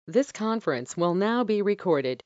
This conference will now be recorded.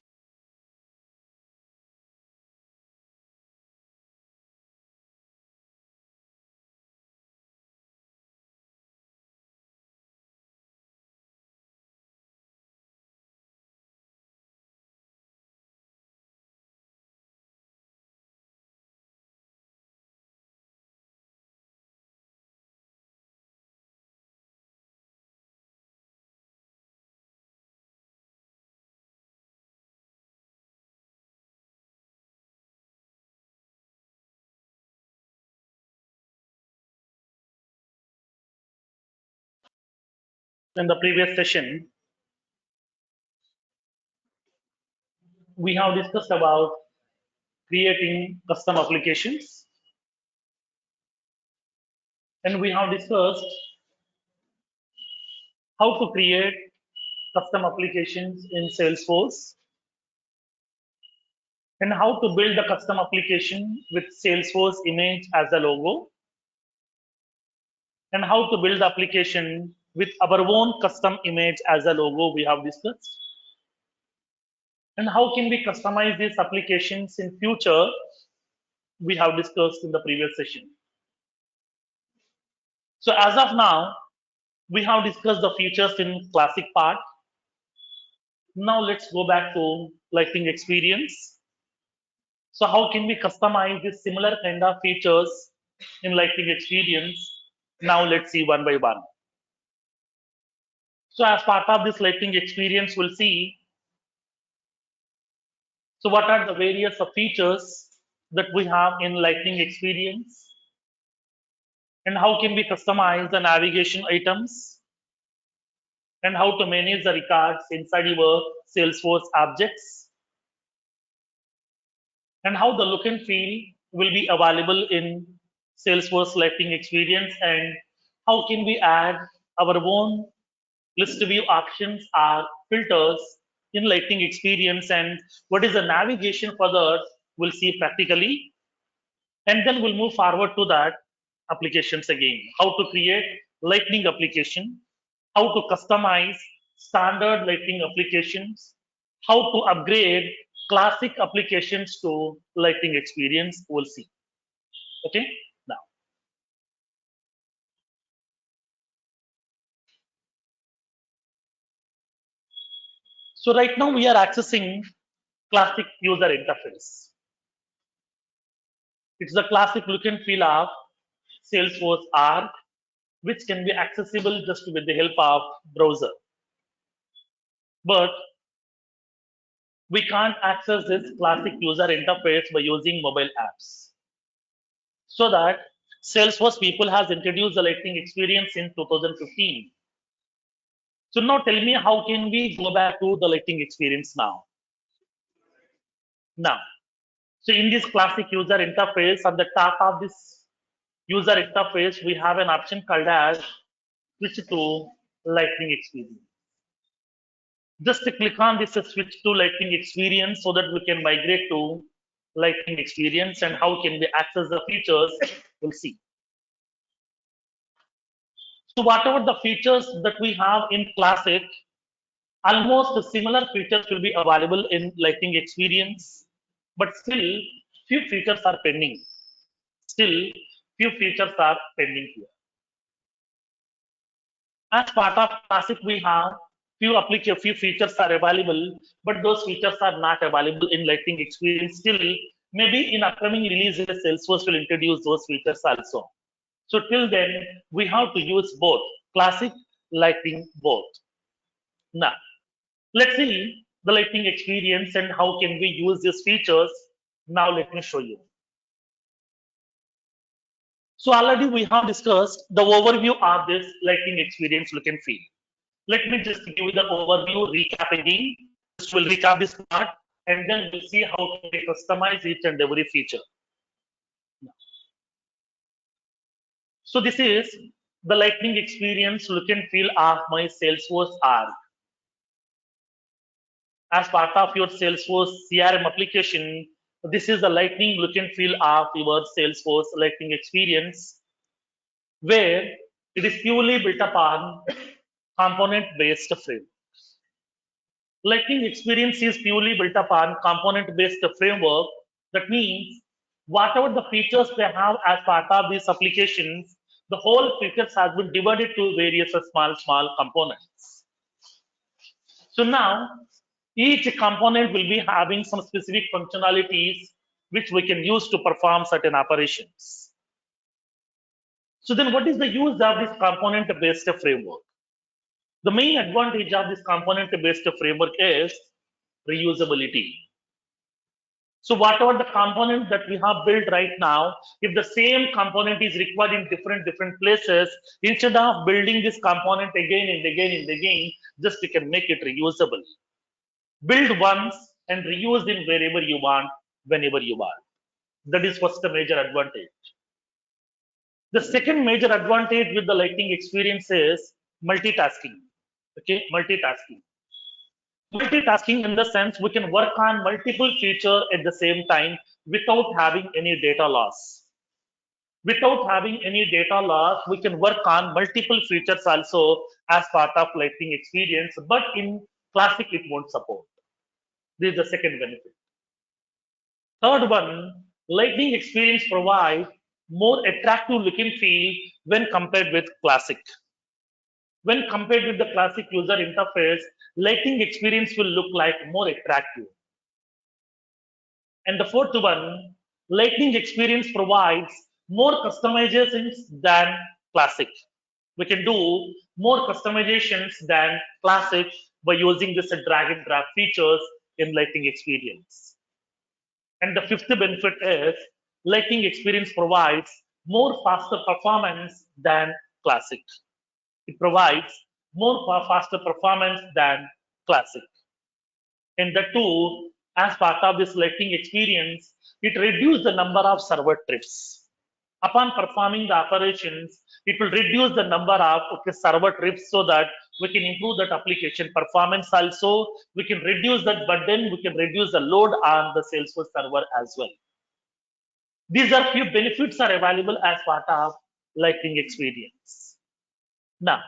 In the previous session, we have discussed about creating custom applications, and we have discussed how to create custom applications in Salesforce and how to build a custom application with Salesforce image as a logo and how to build the application with our own custom image as a logo we have discussed, and how can we customize these applications in future we have discussed in the previous session. So as of now, we have discussed the features in classic part. Now let's go back to lighting experience. So how can we customize this similar kind of features in lighting experience? Now let's see one by one. So as part of this lighting experience, we'll see, so what are the various of features that we have in lighting experience, and how can we customize the navigation items, and how to manage the records inside your Salesforce objects, and how the look and feel will be available in Salesforce lighting experience, and how can we add our own list view options or filters in lighting experience, and what is the navigation for that we'll see practically, and then we'll move forward to that applications again, how to create lightning application, how to customize standard lighting applications, how to upgrade classic applications to lighting experience, we'll see. Okay, now, so right now we are accessing classic user interface. It's the classic look and feel of Salesforce arc, which can be accessible just with the help of browser, but we can't access this classic user interface by using mobile apps. So that Salesforce people has introduced the lighting experience in 2015. So now tell me, how can we go back to the lighting experience now? Now, so in this classic user interface, at the top of this user interface, we have an option called as switch to lighting experience. Just click on this switch to lighting experience so that we can migrate to lighting experience, and how can we access the features, we'll see. So whatever the features that we have in classic, almost similar features will be available in lighting experience, but still few features are pending. Still few features are pending here. As part of classic, we have few features are available, but those features are not available in lighting experience. Still, maybe in upcoming releases, Salesforce will introduce those features also. So till then, we have to use both classic, lighting, both. Now, let's see the lighting experience and how can we use these features. Now let me show you. So already we have discussed the overview of this lighting experience look and feel. Let me just give you the overview, recap again. Just will recap this part, and then we'll see how to customize each and every feature. So this is the lightning experience look and feel of my Salesforce arc. As part of your Salesforce CRM application, this is the lightning look and feel of your Salesforce lightning experience, where it is purely built upon component based frame. Lightning experience is purely built upon component-based framework. That means whatever the features they have as part of these applications, the whole features has been divided to various small components. So now each component will be having some specific functionalities which we can use to perform certain operations. So then what is the use of this component-based framework? The main advantage of this component-based framework is reusability. So whatever the component that we have built right now, if the same component is required in different places, instead of building this component again and again and again, just you can make it reusable. Build once and reuse in wherever you want, whenever you want. That is first the major advantage. The second major advantage with the Lightning experience is multitasking. Okay, multitasking. Multitasking in the sense we can work on multiple features at the same time without having any data loss. Without having any data loss, we can work on multiple features also as part of Lightning experience, but in Classic it won't support. This is the second benefit. Third one, Lightning experience provide more attractive look and feel when compared with Classic. When compared with the Classic user interface, Lightning experience will look like more attractive. And the fourth one, Lightning experience provides more customizations than Classic. We can do more customizations than Classic by using this drag and drop features in Lightning experience. And the fifth benefit is Lightning experience provides more faster performance than Classic. It provides more faster performance than Classic. And the two, as part of this Lightning experience, it reduces the number of server trips. Upon performing the operations, it will reduce the number of server trips so that we can improve that application performance also. We can reduce that burden, we can reduce the load on the Salesforce server as well. These are few benefits are available as part of Lightning experience. Now,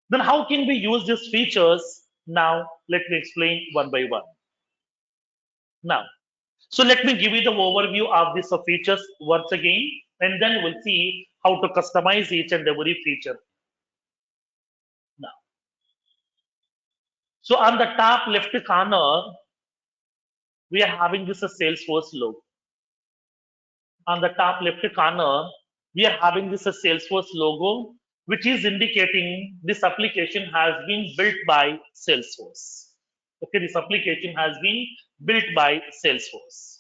then how can we use these features? Now, let me explain one by one. Now, so let me give you the overview of these features once again, and then we'll see how to customize each and every feature. Now, so on the top left corner, we are having this a Salesforce logo. On the top left corner, we are having this a Salesforce logo, which is indicating this application has been built by Salesforce. Okay, this application has been built by Salesforce.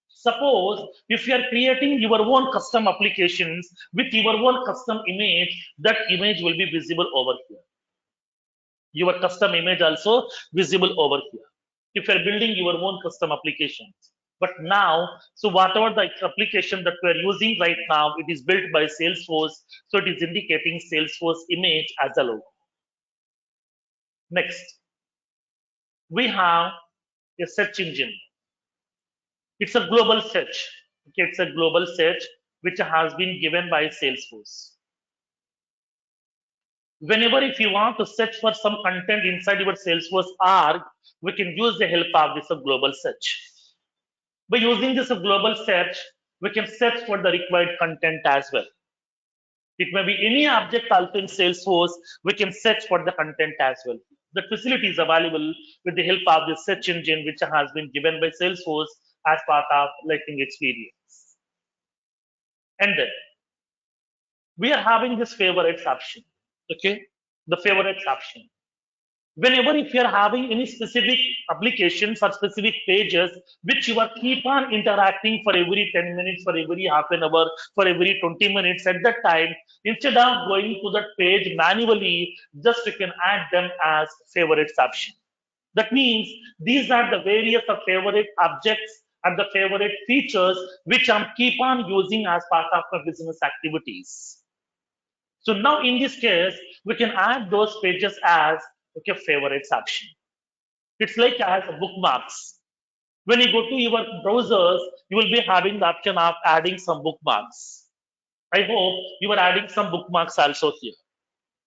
Suppose if you are creating your own custom applications with your own custom image, that image will be visible over here. Your custom image also visible over here. If you are building your own custom applications. But now, so whatever the application that we are using right now, it is built by Salesforce. So it is indicating Salesforce image as a logo. Next, we have a search engine. It's a global search. Okay, it's a global search which has been given by Salesforce. Whenever if you want to search for some content inside your Salesforce org, we can use the help of this global search. By using this global search, we can search for the required content as well. It may be any object also in Salesforce, we can search for the content as well. The facility is available with the help of the search engine which has been given by Salesforce as part of Lightning experience. And then we are having this favorites option. Okay, the favorites option. Whenever if you are having any specific applications or specific pages which you are keep on interacting for every 10 minutes, for every half an hour, for every 20 minutes, at that time, instead of going to that page manually, just you can add them as favorites option. That means these are the various of favorite objects and the favorite features which I'm keep on using as part of my business activities. So now in this case, we can add those pages as okay, favorites option. It's like as bookmarks. When you go to your browsers, you will be having the option of adding some bookmarks. I hope you are adding some bookmarks also here.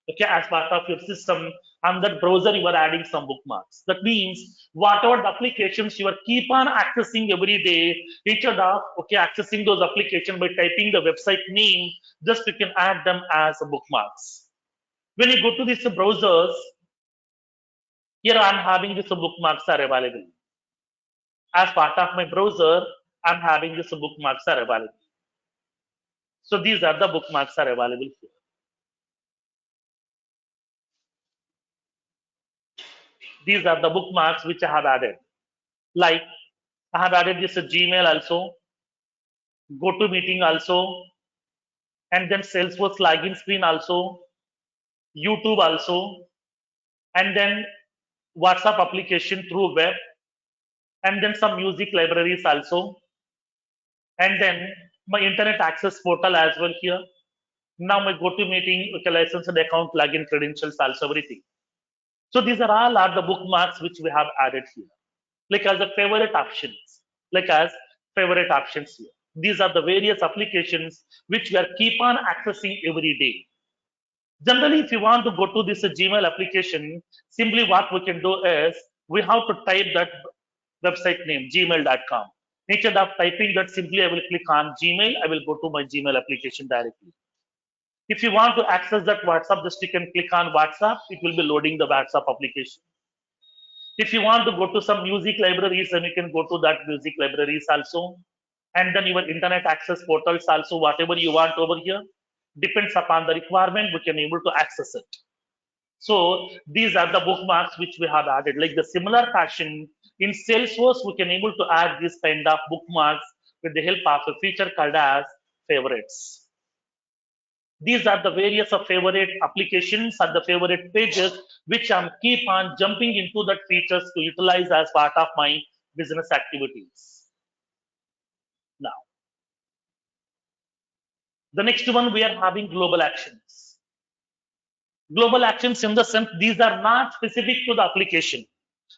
Okay, as part of your system and that browser you are adding some bookmarks. That means whatever the applications you are keep on accessing every day, instead of accessing those applications by typing the website name, just you can add them as bookmarks. When you go to these browsers, here I'm having these bookmarks are available. As part of my browser, I'm having these bookmarks are available. So these are the bookmarks are available here. These are the bookmarks which I have added. Like I have added this Gmail also, GoToMeeting also, and then Salesforce login screen also, YouTube also, and then WhatsApp application through web, and then some music libraries also, and then my internet access portal as well here. Now my GoToMeeting, licensed account, login credentials also, everything. So these are all are the bookmarks which we have added here, like as the favorite options, like as favorite options here. These are the various applications which we are keep on accessing every day. Generally, if you want to go to this Gmail application, simply what we can do is we have to type that website name, gmail.com. Instead of typing that, simply I will click on Gmail, I will go to my Gmail application directly. If you want to access that WhatsApp, just you can click on WhatsApp, it will be loading the WhatsApp application. If you want to go to some music libraries, then you can go to that music libraries also. And then your internet access portals also, whatever you want over here, depends upon the requirement, we can able to access it. So these are the bookmarks which we have added. Like the similar fashion in Salesforce, we can able to add this kind of bookmarks with the help of a feature called as favorites. These are the various of favorite applications or the favorite pages which I'm keep on jumping into that features to utilize as part of my business activities. Now, the next one we are having global actions. Global actions in the sense these are not specific to the application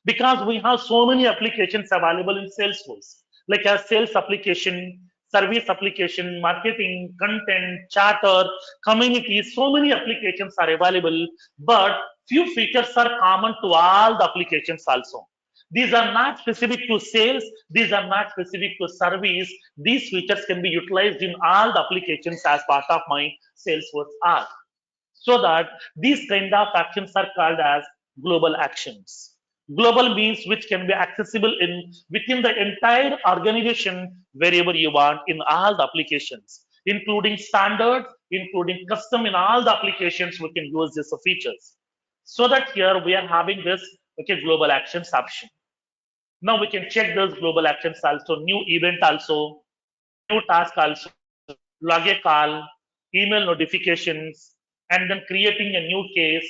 because we have so many applications available in Salesforce, like a sales application, service application, marketing, content, charter, community. So many applications are available, but few features are common to all the applications also. These are not specific to sales, these are not specific to service. These features can be utilized in all the applications as part of my Salesforce arc. So that these kind of actions are called as global actions. Global means which can be accessible in within the entire organization wherever you want in all the applications, including standard, including custom in all the applications we can use these features. So that here we are having this global actions option. Now we can check those global actions also, new event also, new task also, log a call, email notifications, and then creating a new case,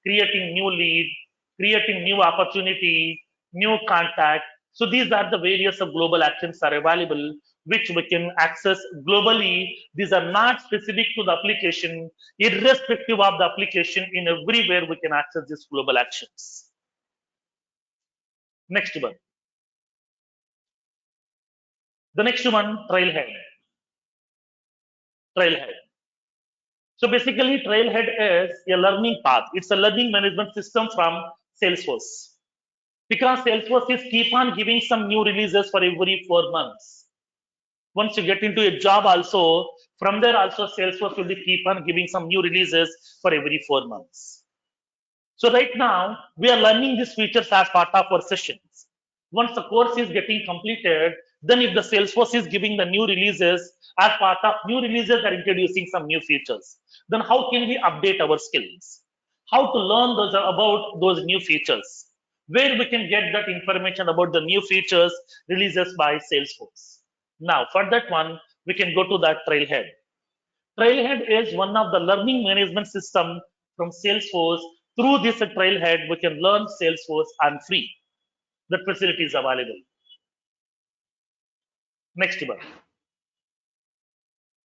creating new lead, creating new opportunity, new contact. So these are the various of global actions are available, which we can access globally. These are not specific to the application, irrespective of the application. In everywhere we can access these global actions. Next one. The next one, trailhead. Trailhead. So basically, Trailhead is a learning path. It's a learning management system from Salesforce. Because Salesforce is keep on giving some new releases for every 4 months. Once you get into a job also, from there also Salesforce will be keep on giving some new releases for every 4 months. So right now, we are learning these features as part of our sessions. Once the course is getting completed, then if the Salesforce is giving the new releases, as part of new releases are introducing some new features, then how can we update our skills? How to learn those about those new features? Where we can get that information about the new features releases by Salesforce? Now, for that one, we can go to that Trailhead. Trailhead is one of the learning management system from Salesforce. Through this Trailhead, we can learn Salesforce and free. That facility is available. Next one.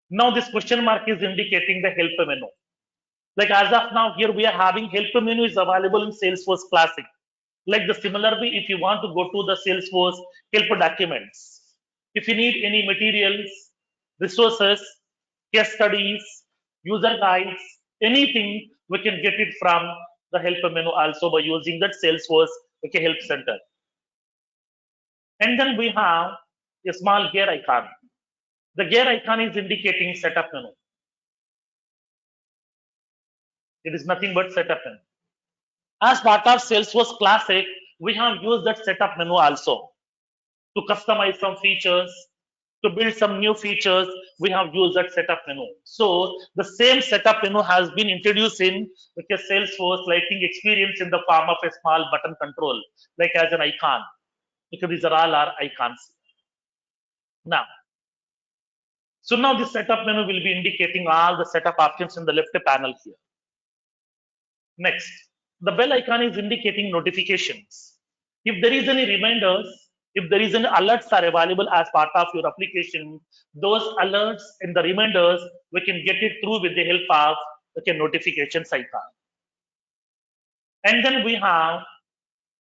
Now this question mark is indicating the help menu. Like as of now, here we are having help menu is available in Salesforce Classic. Like the similarly, if you want to go to the Salesforce help documents, if you need any materials, resources, case studies, user guides, anything, we can get it from the help menu also by using that Salesforce help center. And then we have a small gear icon. The gear icon is indicating setup menu. It is nothing but setup menu. As part of Salesforce Classic, we have used that setup menu also to customize some features, to build some new features. We have used that setup menu. So the same setup menu has been introduced in Salesforce Lightning Experience in the form of a small button control, like as an icon. Because these are all our icons. Now, so now the setup menu will be indicating all the setup options in the left panel here. Next, the bell icon is indicating notifications. If there is any reminders, if there is any alerts are available as part of your application, those alerts and the reminders, we can get it through with the help of notifications icon. And then we have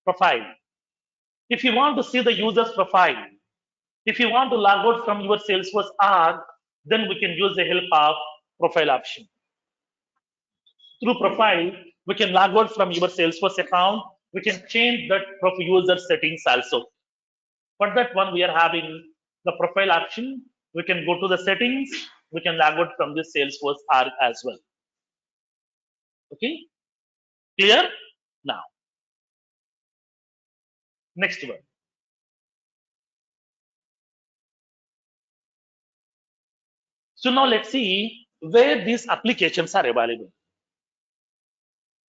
profile. If you want to see the user's profile, if you want to log out from your Salesforce org, then we can use the help of profile option. Through profile, we can log out from your Salesforce account. We can change that user settings also. For that one, we are having the profile option. We can go to the settings. We can log out from the Salesforce org as well. Okay, clear? Now, next one. So now let's see where these applications are available.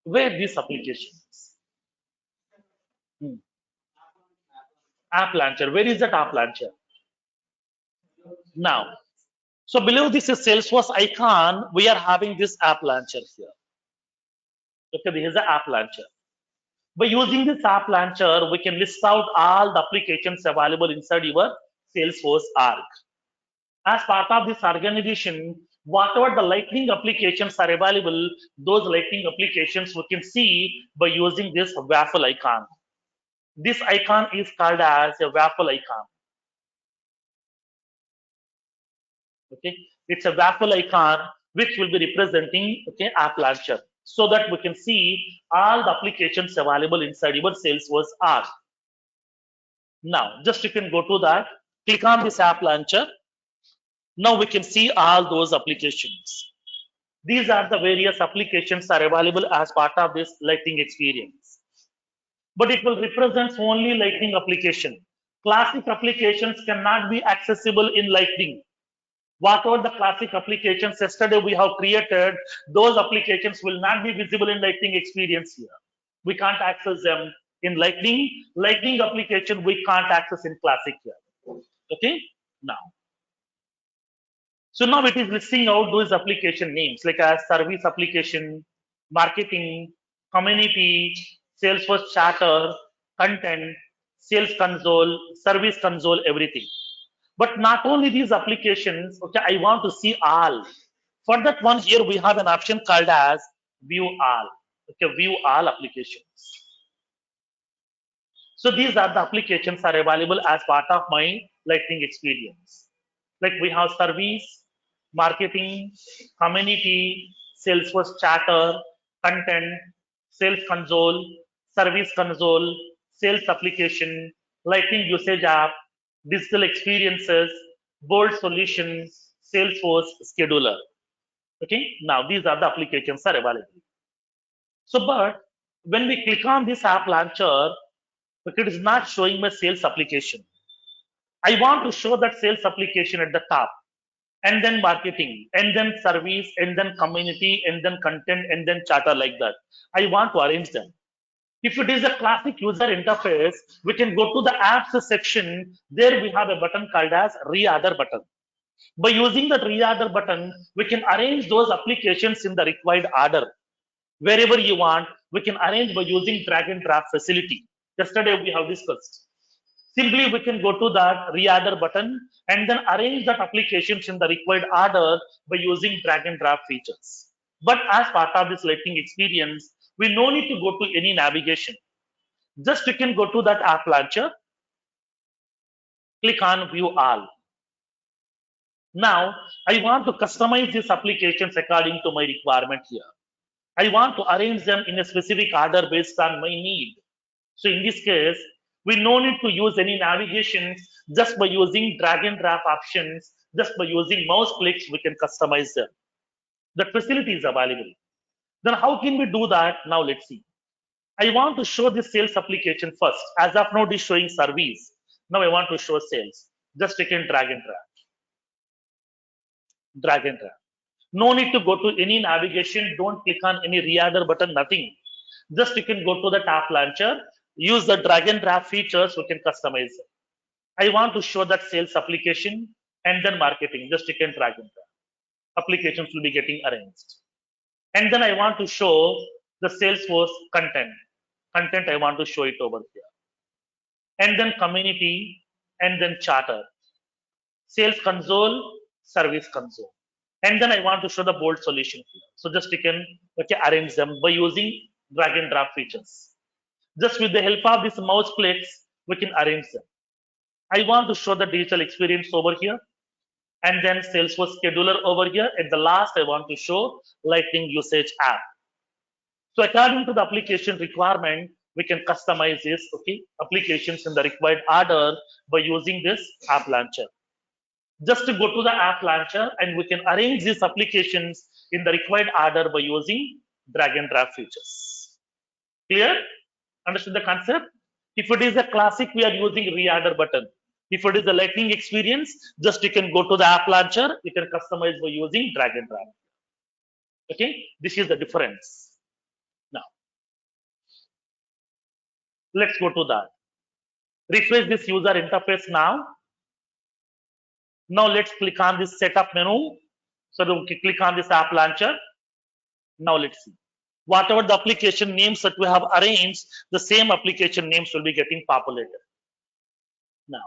Where these applications? App launcher. Where is that app launcher? Now, so below this is Salesforce icon. We are having this app launcher here. Okay, this is the app launcher. By using this app launcher, we can list out all the applications available inside your Salesforce org. As part of this organization, whatever the Lightning applications are available, those Lightning applications we can see by using this waffle icon. This icon is called as a waffle icon. Okay, it's a waffle icon which will be representing app launcher, so that we can see all the applications available inside your Salesforce org. Now, just you can go to that, click on this app launcher. Now we can see all those applications. These are the various applications are available as part of this Lightning experience. But it will represent only Lightning application. Classic applications cannot be accessible in Lightning. Whatever the classic applications yesterday we have created, those applications will not be visible in Lightning experience here. We can't access them in Lightning. Lightning application we can't access in classic here. Okay, now. So now it is listing out those application names like as service application, marketing, community, Salesforce chatter, content, sales console, service console, everything. But not only these applications, okay, I want to see all. For that one, here we have an option called as view all. Okay, view all applications. So these are the applications are available as part of my Lightning experience. Like we have service, marketing, community, Salesforce chatter, content, sales console, service console, sales application, Lightning usage app, digital experiences, bold solutions, Salesforce scheduler. Okay, now these are the applications are available. So, but when we click on this app launcher, it is not showing my sales application. I want to show that sales application at the top, and then marketing, and then service, and then community, and then content, and then chatter like that. I want to arrange them. If it is a classic user interface, we can go to the apps section. There we have a button called as reorder button. By using that reorder button, we can arrange those applications in the required order. Wherever you want, we can arrange by using drag and drop facility. Yesterday we have discussed. Simply we can go to that reorder button and then arrange that applications in the required order by using drag and drop features. But as part of this Lightning experience, we no need to go to any navigation. Just you can go to that app launcher, click on view all. Now I want to customize these applications according to my requirement here. I want to arrange them in a specific order based on my need. So in this case, we no need to use any navigation just by using drag and drop options, just by using mouse clicks, we can customize them. That facility is available. Then how can we do that? Now let's see. I want to show the sales application first. As of now, it is showing service. Now I want to show sales. Just take and drag and drag. Drag and drag. No need to go to any navigation. Don't click on any reorder button, nothing. Just you can go to the tab launcher, use the drag and drop features, we can customize it. I want to show that sales application and then marketing. Just you can drag and drop. Applications will be getting arranged. And then I want to show the Salesforce content. Content I want to show it over here. And then community and then charter. Sales console, service console. And then I want to show the bold solution here. So just you can arrange them by using drag and drop features. Just with the help of these mouse clicks, we can arrange them. I want to show the digital experience over here and then Salesforce scheduler over here. At the last, I want to show Lightning usage app. So according to the application requirement, we can customize this applications in the required order by using this app launcher. Just to go to the app launcher and we can arrange these applications in the required order by using drag and drop features. Clear? Understood the concept? If it is a classic, we are using reorder button. If it is a lightning experience, just you can go to the app launcher, you can customize by using drag and drop. Okay, this is the difference. Now, let's go to that. Refresh this user interface now. Now let's click on this setup menu. So we click on this app launcher. Now let's see. Whatever the application names that we have arranged, the same application names will be getting populated. Now,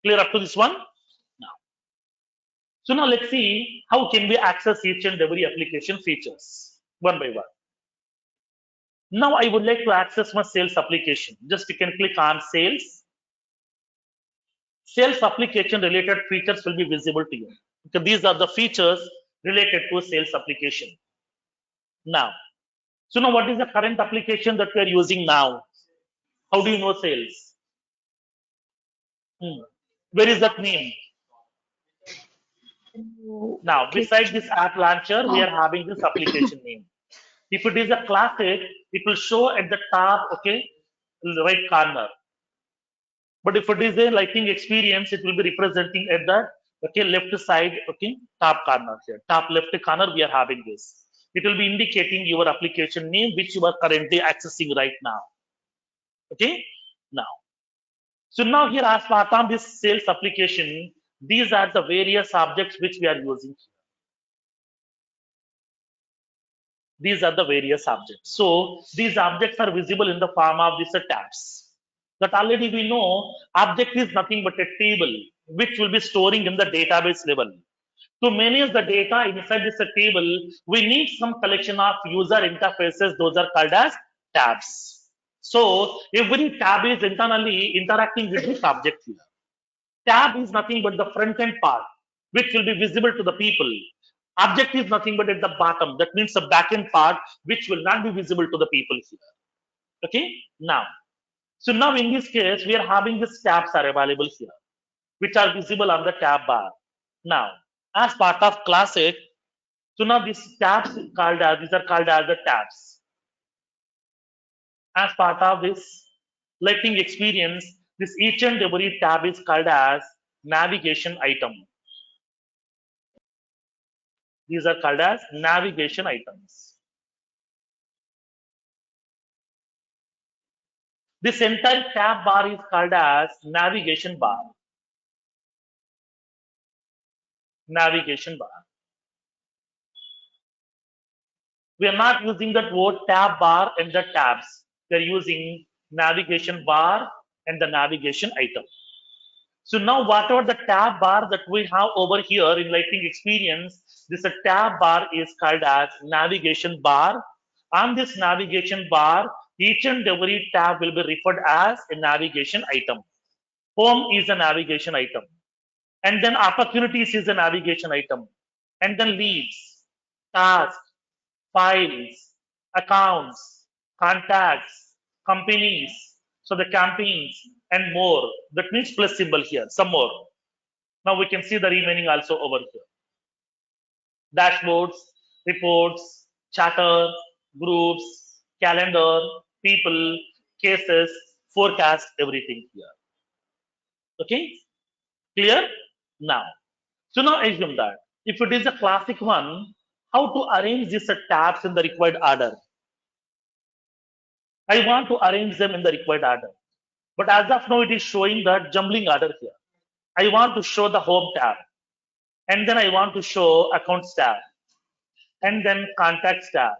clear up to this one? Now. So now let's see how can we access each and every application features one by one. Now I would like to access my sales application. Just you can click on sales. Sales application related features will be visible to you. So these are the features related to sales application. Now, so now what is the current application that we are using now? How do you know sales? Where is that name? Now, besides this app launcher, we are having this application name. If it is a classic, it will show at the top, right corner. But if it is a lightning experience, it will be representing at the left side, top corner here. Top left corner, we are having this. It will be indicating your application name, which you are currently accessing right now. Okay, now. So now here as part of this sales application, these are the various objects which we are using. These are the various objects. So these objects are visible in the form of these tabs. That already we know object is nothing but a table which will be storing in the database level. To manage the data inside this table, we need some collection of user interfaces. Those are called as tabs. So every tab is internally interacting with this object here. Tab is nothing but the front end part, which will be visible to the people. Object is nothing but at the bottom. That means the back end part, which will not be visible to the people here. Okay, now. So now in this case, we are having these tabs are available here, which are visible on the tab bar. Now, as part of classic, so now these tabs these are called as the tabs. As part of this lightning experience, this each and every tab is called as navigation item. These are called as navigation items. This entire tab bar is called as navigation bar. Navigation bar. We are not using that word tab bar and the tabs. We are using navigation bar and the navigation item. So now whatever the tab bar that we have over here in Lightning Experience, this tab bar is called as navigation bar. On this navigation bar, each and every tab will be referred as a navigation item. Home is a navigation item. And then opportunities is a navigation item. And then leads, tasks, files, accounts, contacts, companies, so the campaigns and more. That means plus symbol here, some more. Now we can see the remaining also over here. Dashboards, reports, chatter, groups, calendar, people, cases, forecast, everything here. Okay, clear? Now, so now assume that if it is a classic one, how to arrange these tabs in the required order? I want to arrange them in the required order. But as of now, it is showing the jumbling order here. I want to show the home tab, and then I want to show accounts tab, and then contacts tab,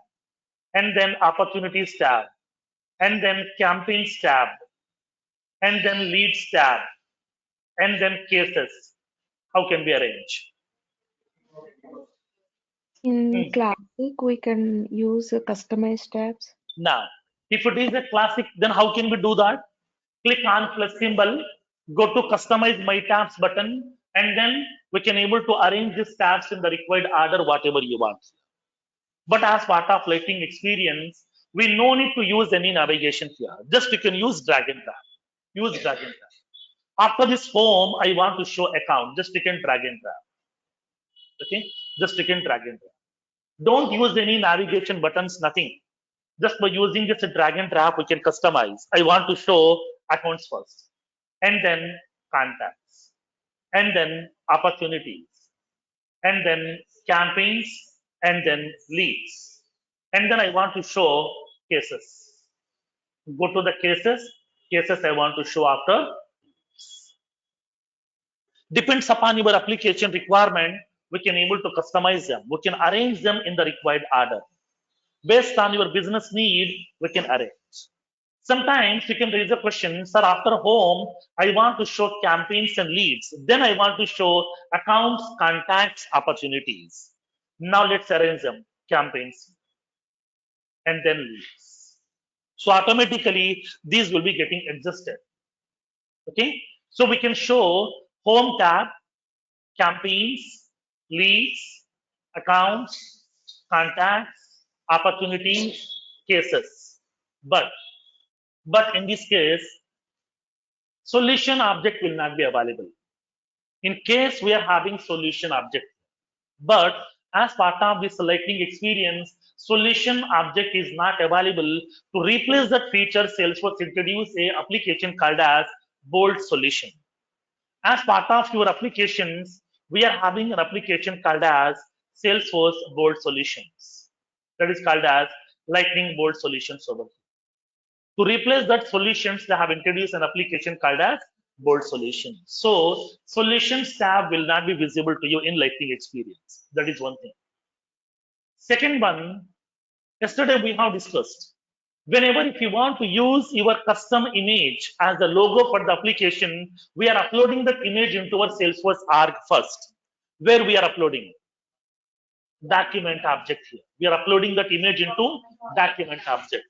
and then opportunities tab, and then campaigns tab, and then leads tab, and then cases. How can we arrange? In Hmm. Classic, we can use customized tabs. Now, if it is a classic, then how can we do that? Click on plus symbol, go to customize my tabs button, and then we can able to arrange these tabs in the required order, whatever you want. But as part of Lightning experience, we no need to use any navigation here. Just you can use drag and drag. Use drag and drag. After this home, I want to show account. Just you can drag and drag. Okay? Just you can drag and drag. Don't use any navigation buttons, nothing. Just by using this drag and drop, we can customize. I want to show accounts first, and then contacts, and then opportunities, and then campaigns, and then leads. And then I want to show cases. Go to the cases I want to show after. Depends upon your application requirement, we can able to customize them. We can arrange them in the required order. Based on your business need, we can arrange. Sometimes you can raise a question, sir, after home, I want to show campaigns and leads. Then I want to show accounts, contacts, opportunities. Now let's arrange them, campaigns and then leads. So automatically, these will be getting adjusted. Okay. So we can show home tab, campaigns, leads, accounts, contacts, opportunities, cases. But in this case, solution object will not be available. In case we are having solution object, but as part of this Lightning experience, solution object is not available. To replace that feature, Salesforce introduced a application called as bold solution. As part of your applications, we are having an application called as Salesforce bold solutions. That is called as Lightning bold solutions over here. To replace that solutions, they have introduced an application called as bold solution. So solutions tab will not be visible to you in Lightning experience. That is one thing. Second one, yesterday we have discussed. Whenever if you want to use your custom image as the logo for the application, we are uploading that image into our Salesforce org first. Where we are uploading? Document object here. We are uploading that image into document object.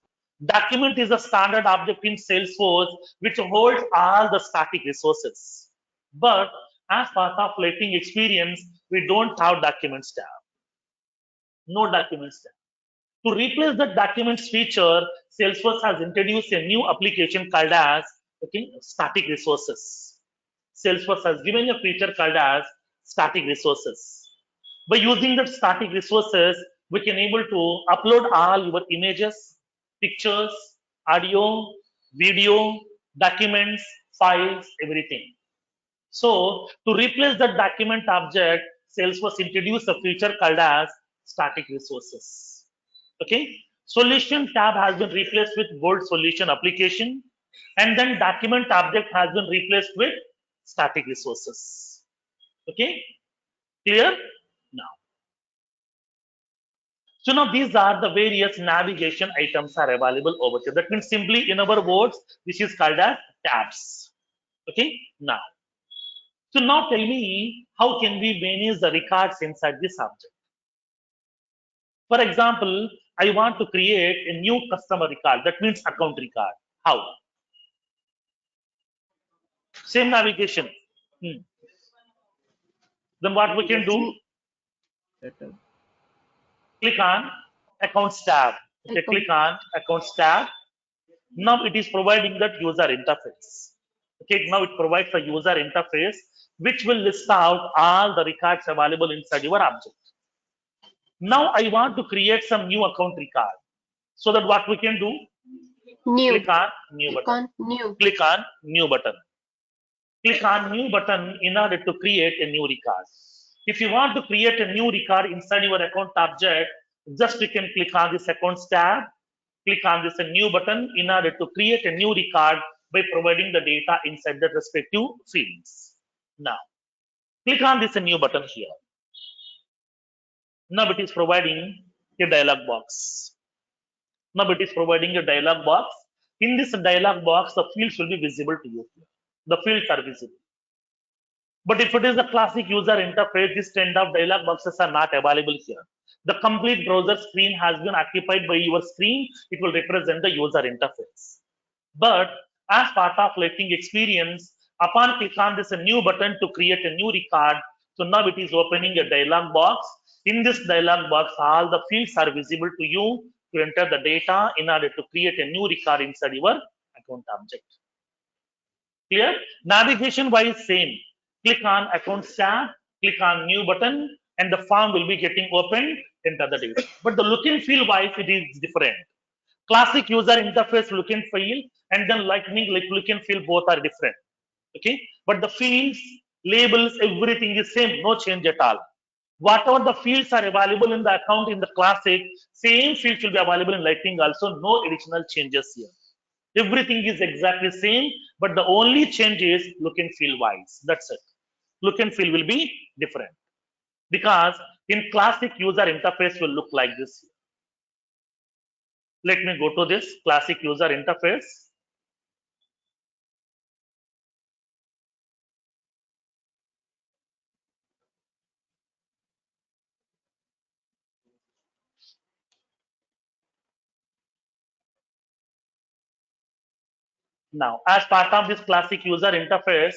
Document is a standard object in Salesforce which holds all the static resources. But as part of Lightning experience, we don't have documents tab. No documents tab. To replace the documents feature, Salesforce has introduced a new application called as static resources. Salesforce has given a feature called as static resources. By using that static resources, we can able to upload all your images, pictures, audio, video, documents, files, everything. So to replace that document object, Salesforce introduced a feature called as static resources. Okay. Solution tab has been replaced with bold solution application, and then document object has been replaced with static resources. Okay. Clear? Now. So now these are the various navigation items are available over here. That means simply in our words, this is called as tabs. Okay. Now. So now tell me, how can we manage the records inside this object? For example, I want to create a new customer record. That means account record. How? Same navigation. Hmm. Then what we can do? Letter. Click on accounts tab. Okay, click on accounts tab. Now it is providing that user interface. Okay, now it provides a user interface which will list out all the records available inside your object. Now I want to create some new account record. So that what we can do, New. click on new Click button. on new. Click on new button. Click on new button in order to create a new record. If you want to create a new record inside your account object, just you can click on this accounts tab, click on this new button in order to create a new record by providing the data inside the respective fields. Now, click on this new button here. Now it is providing a dialog box. Now it is providing a dialog box. In this dialog box, the fields will be visible to you. The fields are visible. But if it is a classic user interface, this kind of dialog boxes are not available here. The complete browser screen has been occupied by your screen. It will represent the user interface. But as part of Lightning experience, upon click on this new button to create a new record, so now it is opening a dialog box. In this dialog box, all the fields are visible to you to enter the data in order to create a new record inside your account object. Clear? Navigation wise, same. Click on accounts tab, click on new button, and the form will be getting opened, enter the data. But the look and feel wise, it is different. Classic user interface look and feel, and then Lightning like look and feel both are different. Okay, but the fields, labels, everything is same, no change at all. Whatever the fields are available in the account in the classic, same fields will be available in Lightning also, no additional changes here. Everything is exactly same, but the only change is look and feel wise. That's it. Look and feel will be different because in classic user interface will look like this. Let me go to this classic user interface. Now, as part of this classic user interface,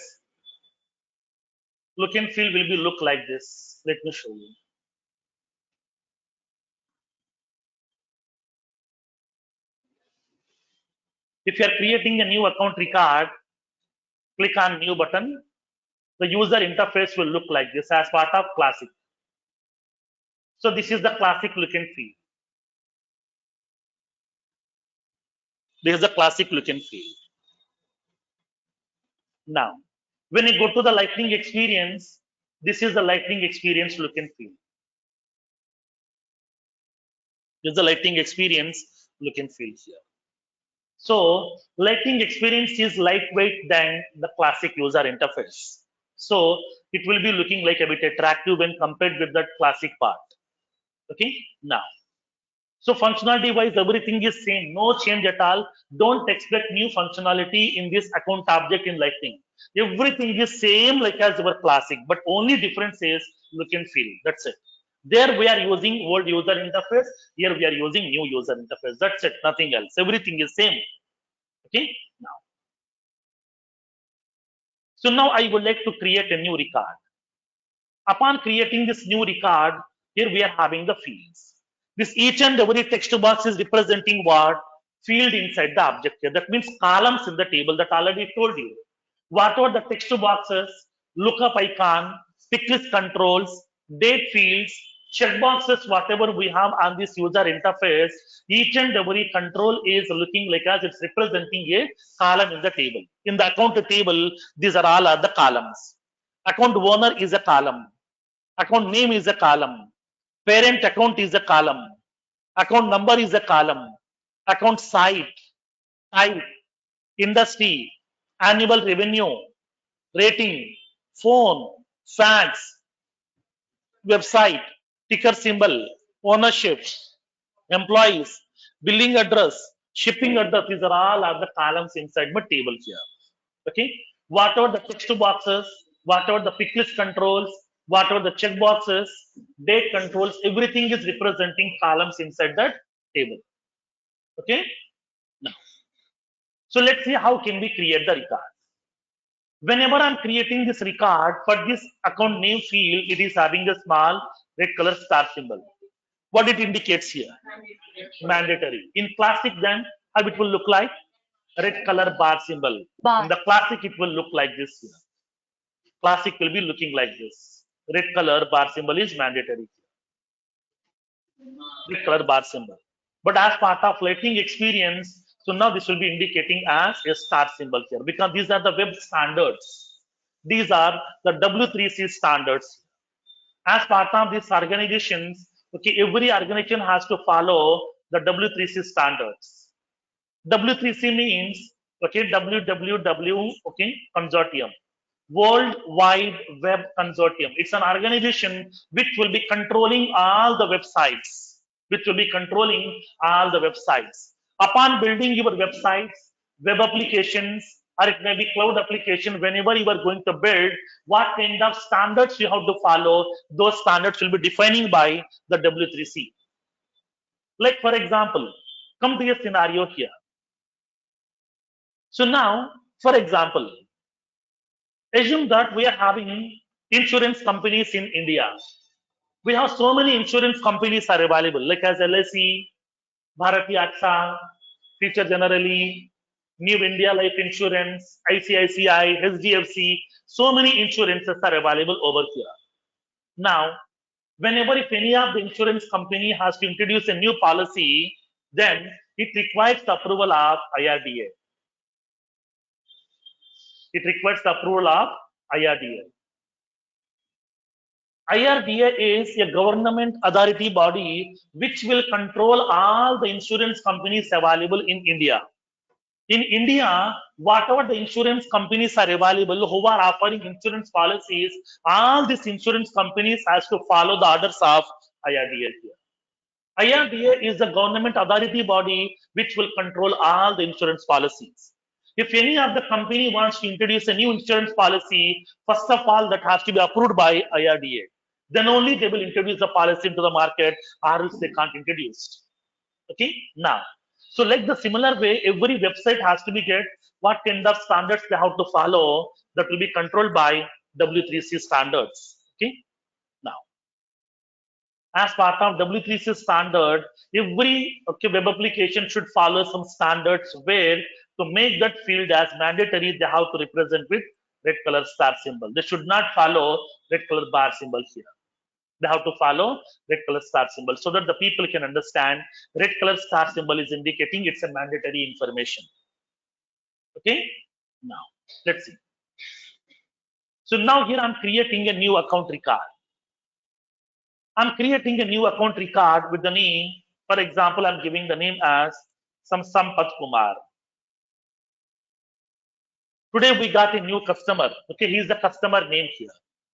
look and feel will be look like this. Let me show you. If you are creating a new account record, click on new button. The user interface will look like this as part of classic. So this is the classic look and feel. This is the classic look and feel. Now, when you go to the Lightning experience, this is the Lightning experience look and feel. This is the Lightning experience look and feel here. So, Lightning experience is lightweight than the classic user interface. So, it will be looking like a bit attractive when compared with that classic part. Okay, now. So functionality wise, everything is same, no change at all. Don't expect new functionality in this account object in Lightning. Everything is same like as our classic, but only difference is look and feel. That's it. There we are using old user interface. Here we are using new user interface. That's it. Nothing else. Everything is same. Okay. Now, so now I would like to create a new record. Upon creating this new record, here we are having the fields. This each and every text box is representing what? Field inside the object here. That means columns in the table that already told you. Whatever the text boxes, lookup icon, pick list controls, date fields, checkboxes, whatever we have on this user interface, each and every control is looking like as it's representing a column in the table. In the account table, these are all are the columns. Account owner is a column. Account name is a column. Parent account is a column. Account number is a column. Account site, type, industry, annual revenue, rating, phone, fax, website, ticker symbol, ownership, employees, billing address, shipping address. These are all the columns inside my table here. Okay, whatever the text boxes, whatever the pick list controls, whatever the check boxes, date controls, everything is representing columns inside that table. Okay, now, so let's see how can we create the record. Whenever I'm creating this record, for this account name field, it is having a small red color star symbol. What it indicates here? Mandatory. In classic, then, how it will look like? Red color bar symbol. In the classic, it will look like this here. Classic will be looking like this. Red color bar symbol is mandatory. Red color bar symbol. But as part of lightning experience, so now this will be indicating as a star symbol here because these are the web standards. These are the W3C standards. As part of these organizations, okay, every organization has to follow the W3C standards. W3C means okay, WWW okay, consortium. World Wide Web Consortium. It's an organization which will be controlling all the websites. Which will be controlling all the websites. Upon building your websites, web applications, or it may be cloud application, whenever you are going to build, what kind of standards you have to follow, those standards will be defining by the W3C. Like for example, come to a scenario here. So now, for example, assume that we are having insurance companies in India. We have so many insurance companies are available, like as LIC, Bharati AXA, Future Generali, New India Life Insurance, ICICI, HDFC. So many insurances are available over here. Now, whenever if any of the insurance company has to introduce a new policy, then it requires the approval of IRDA. It requires the approval of IRDA. IRDA is a government authority body which will control all the insurance companies available in India. In India, whatever the insurance companies are available who are offering insurance policies, all these insurance companies has to follow the orders of IRDA here. IRDA is the government authority body which will control all the insurance policies. If any of the company wants to introduce a new insurance policy, first of all, that has to be approved by IRDA. Then only they will introduce the policy into the market, or else they can't introduce. Okay, now, so like the similar way, every website has to be get what kind of standards they have to follow that will be controlled by W3C standards. Okay, now as part of W3C standard, every okay, web application should follow some standards where to make that field as mandatory, they have to represent with red color star symbol. They should not follow red color bar symbol here. They have to follow red color star symbol so that the people can understand red color star symbol is indicating it's a mandatory information. Okay, now let's see. So now here I'm creating a new account record. I'm creating a new account record with the name. For example, I'm giving the name as Sampat Kumar. Today we got a new customer. Okay, he's the customer name here.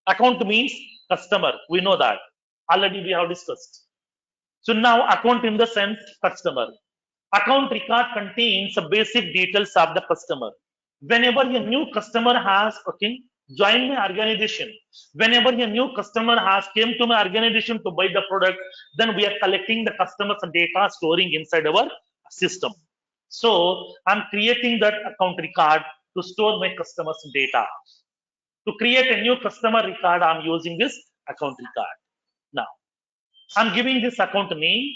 Account means customer. We know that. Already we have discussed. So now account in the sense customer. Account record contains the basic details of the customer. Whenever a new customer has okay joined my organization, whenever a new customer has came to my organization to buy the product, then we are collecting the customer's data, storing inside our system. So I'm creating that account record to store my customer's data. To create a new customer record, I'm using this account record. Now I'm giving this account name,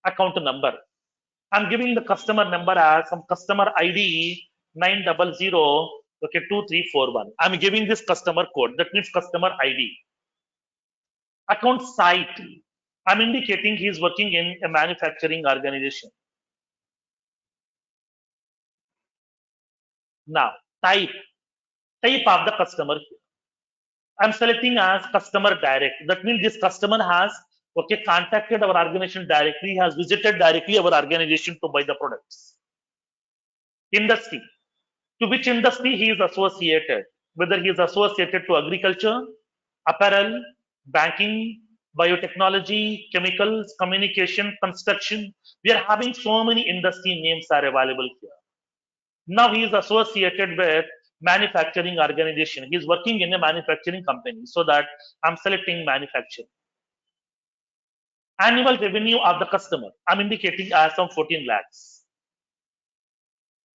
account number. I'm giving the customer number as some customer ID 900 okay 2341. I'm giving this customer code. That means customer ID. Account site. I'm indicating he is working in a manufacturing organization. Now type of the customer. I'm selecting as customer direct. That means this customer has okay contacted our organization directly, has visited directly our organization to buy the products. Industry. To which industry he is associated, whether he is associated to agriculture, apparel, banking, biotechnology, chemicals, communication, construction. We are having so many industry names are available here. Now he is associated with manufacturing organization. He is working in a manufacturing company. So that I'm selecting manufacturing. Annual revenue of the customer. I'm indicating as some 14 lakhs.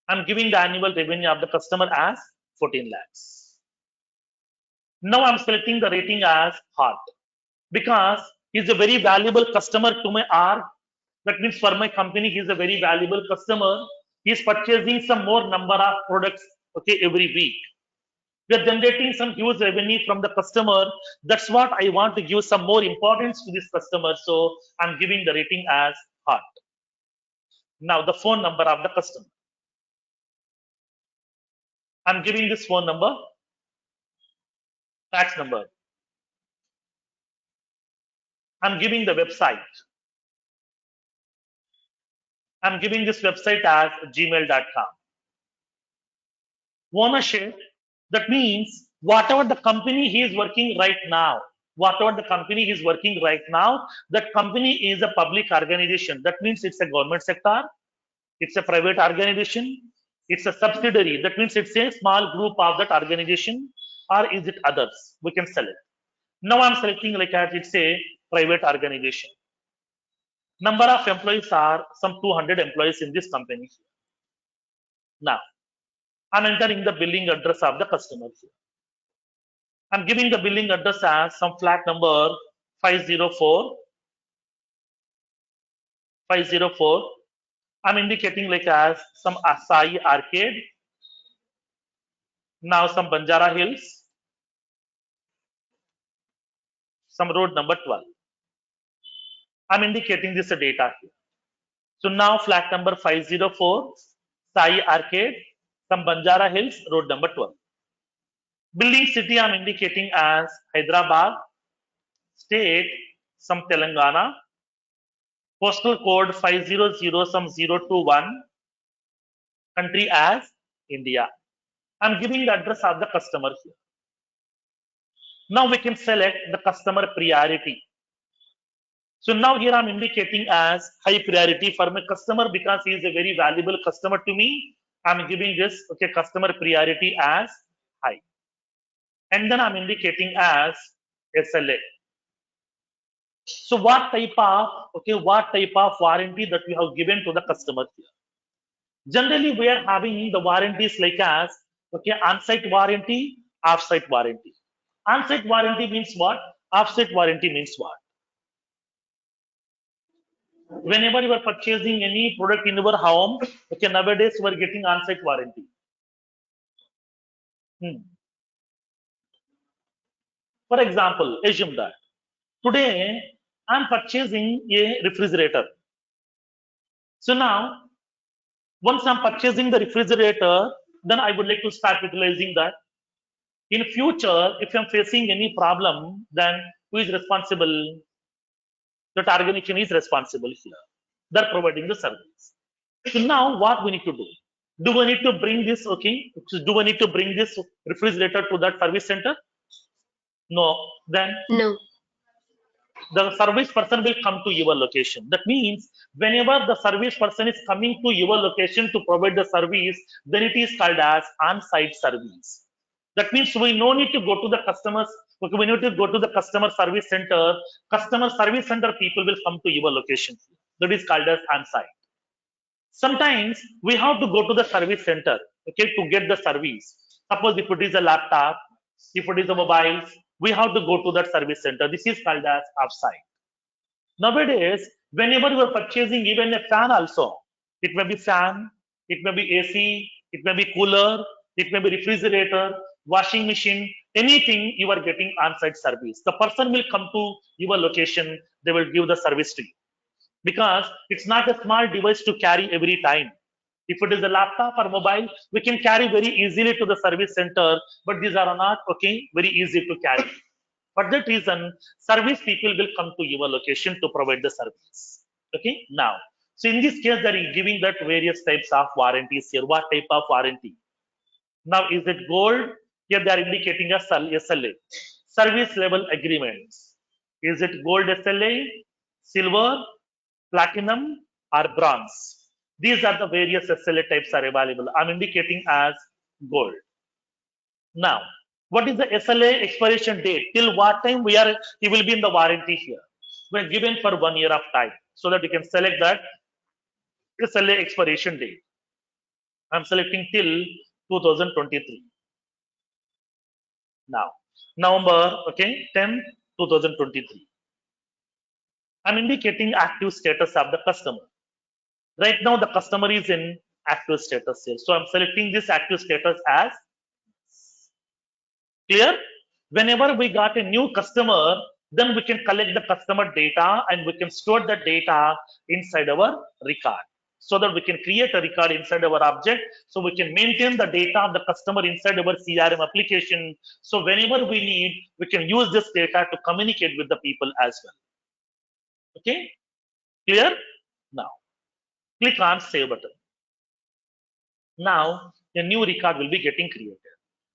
I'm giving the annual revenue of the customer as 14 lakhs. Now I'm selecting the rating as hot because He's a very valuable customer to my org. That means for my company, he's a very valuable customer. He's purchasing some more number of products, okay, every week. We are generating some huge revenue from the customer. That's what I want to give some more importance to this customer. So I'm giving the rating as heart. Now the phone number of the customer. I'm giving this phone number, fax number. I'm giving the website. I'm giving this website as gmail.com. Ownership, that means whatever the company he is working right now, whatever the company he is working right now, that company is a public organization. That means it's a government sector, it's a private organization, it's a subsidiary. That means it's a small group of that organization, or is it others? We can select. Now I'm selecting like as it's a private organization. Number of employees are some 200 employees in this company. Now I'm entering the billing address of the customer here. I'm giving the billing address as some flat number 504. 504. I'm indicating like as some Asai Arcade. Now some Banjara Hills. Some road number 12. I'm indicating this data here. So now flat number 504, Sai Arcade, some Banjara Hills, road number 12. Building city I'm indicating as Hyderabad, state some Telangana, postal code 500 some 021, country as India. I'm giving the address of the customer here. Now we can select the customer priority. So now here I'm indicating as high priority for my customer because he is a very valuable customer to me. I'm giving this okay customer priority as high. And then I'm indicating as SLA. So what type of warranty that we have given to the customer here? Generally, we are having the warranties like as okay on-site warranty, off-site warranty. On-site warranty means what? Off-site warranty means what? Whenever you are purchasing any product in your home, okay, nowadays we are getting on-site warranty. For example, assume that today I'm purchasing a refrigerator. So now, once I'm purchasing the refrigerator, then I would like to start utilizing that. In future, if I'm facing any problem, then who is responsible? That organization is responsible here. They're providing the service. So now what we need to do? Do we need to bring this, okay? Do we need to bring this refrigerator to that service center? No. Then No. the service person will come to your location. That means whenever the service person is coming to your location to provide the service, then it is called as on-site service. That means we no need to go to the customers. Okay, we need to go to the customer service center. Customer service center people will come to your location. That is called as on-site. Sometimes we have to go to the service center, okay, to get the service. Suppose if it is a laptop, if it is a mobile, we have to go to that service center. This is called as offsite. Nowadays, whenever you are purchasing even a fan also, it may be fan, it may be AC, it may be cooler, it may be refrigerator, washing machine, anything you are getting on-site service. The person will come to your location, they will give the service to you. Because it's not a small device to carry every time. If it is a laptop or mobile, we can carry very easily to the service center, but these are not okay, very easy to carry. For that reason, service people will come to your location to provide the service. Okay, now, so in this case, they are giving that various types of warranties here. What type of warranty? Now, is it gold? Here they are indicating a SLA, service level agreements. Is it gold SLA, silver, platinum, or bronze? These are the various SLA types are available. I'm indicating as gold. Now, what is the SLA expiration date? Till what time he will be in the warranty here? We're given for 1 year of time so that you can select that SLA expiration date. I'm selecting till 2023. Now, November, okay, 10, 2023. I'm indicating active status of the customer. Right now, the customer is in active status here. So I'm selecting this active status as clear. Whenever we got a new customer, then we can collect the customer data and we can store the data inside our record. So that we can create a record inside our object. So we can maintain the data of the customer inside our CRM application. So whenever we need, we can use this data to communicate with the people as well. Okay, clear? Now, click on Save button. Now, a new record will be getting created.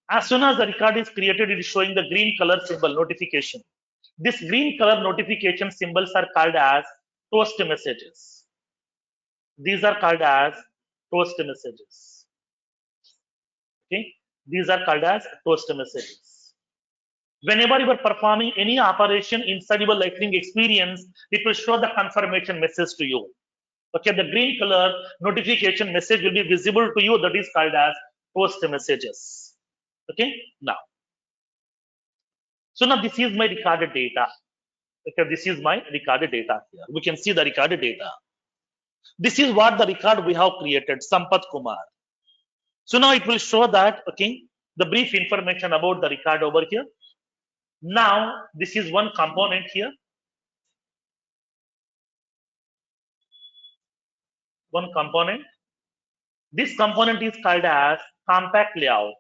As soon as the record is created, it is showing the green color symbol notification. This green color notification symbols are called as toast messages. These are called as toast messages. Okay, these are called as toast messages. Whenever you are performing any operation inside your Lightning experience, it will show the confirmation message to you. Okay, the green color notification message will be visible to you. That is called as toast messages. Okay, now. So now this is my recorded data. Okay, this is my recorded data here. We can see the recorded data. This is what the record we have created, Sampath Kumar. So now it will show that, okay, the brief information about the record over here. Now, this is one component here. One component. This component is called as compact layout.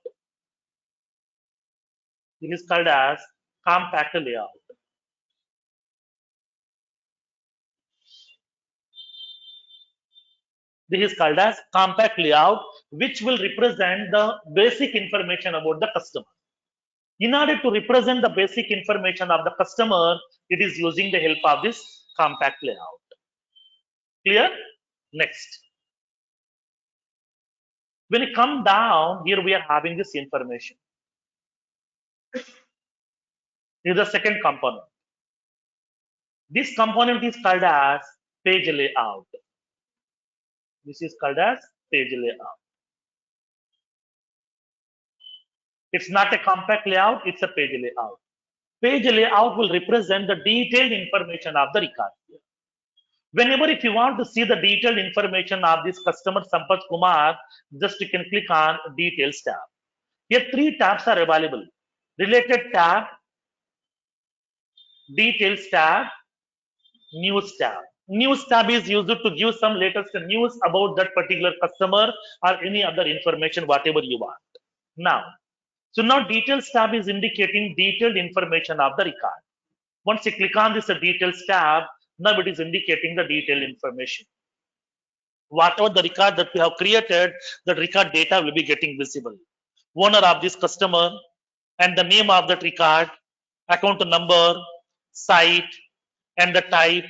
This is called as compact layout. This is called as compact layout, which will represent the basic information about the customer. In order to represent the basic information of the customer, it is using the help of this compact layout. Clear? Next. When you come down, here we are having this information. This is the second component. This component is called as page layout. This is called as page layout. It's not a compact layout, it's a page layout. Page layout will represent the detailed information of the record. Whenever if you want to see the detailed information of this customer Sampath Kumar, just you can click on Details tab. Here three tabs are available. Related tab, Details tab, News tab. News tab is used to give some latest news about that particular customer or any other information, whatever you want. Now, so now Details tab is indicating detailed information of the record. Once you click on this Details tab, now it is indicating the detailed information. Whatever the record that we have created, the record data will be getting visible. Owner of this customer and the name of that record, account number, site, and the type,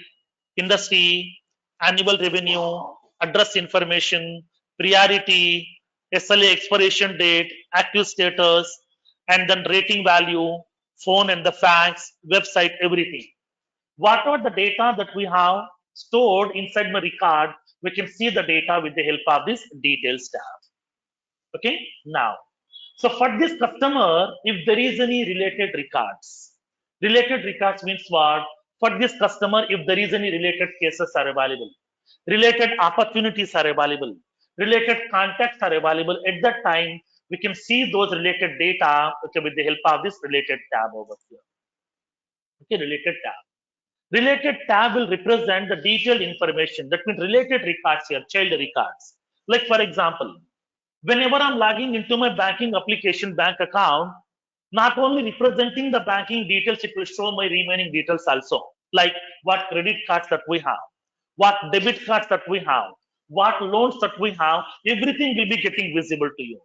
industry, annual revenue, address information, priority, SLA expiration date, active status, and then rating value, phone and the fax, website, everything. Whatever the data that we have stored inside my record, we can see the data with the help of this Details tab. Okay, now, so for this customer, if there is any related records means what? For this customer, if there is any related cases are available, related opportunities are available, related contacts are available, at that time, we can see those related data, okay, with the help of this related tab over here. Okay, related tab. Related tab will represent the detailed information. That means related records here, child records. Like for example, whenever I'm logging into my banking application bank account, not only representing the banking details, it will show my remaining details also. Like what credit cards that we have, what debit cards that we have, what loans that we have, everything will be getting visible to you.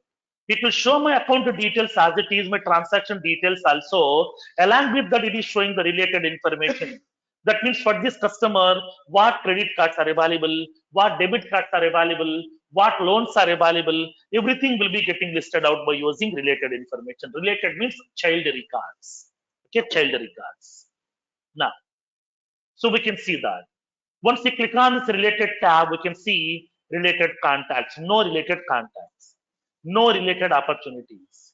It will show my account details as it is, my transaction details also. Along with that, it is showing the related information. That means for this customer, what credit cards are available, what debit cards are available, what loans are available, everything will be getting listed out by using related information. Related means child records. Okay, child records. Now, so we can see that. Once we click on this related tab, we can see related contacts, no related contacts, no related opportunities,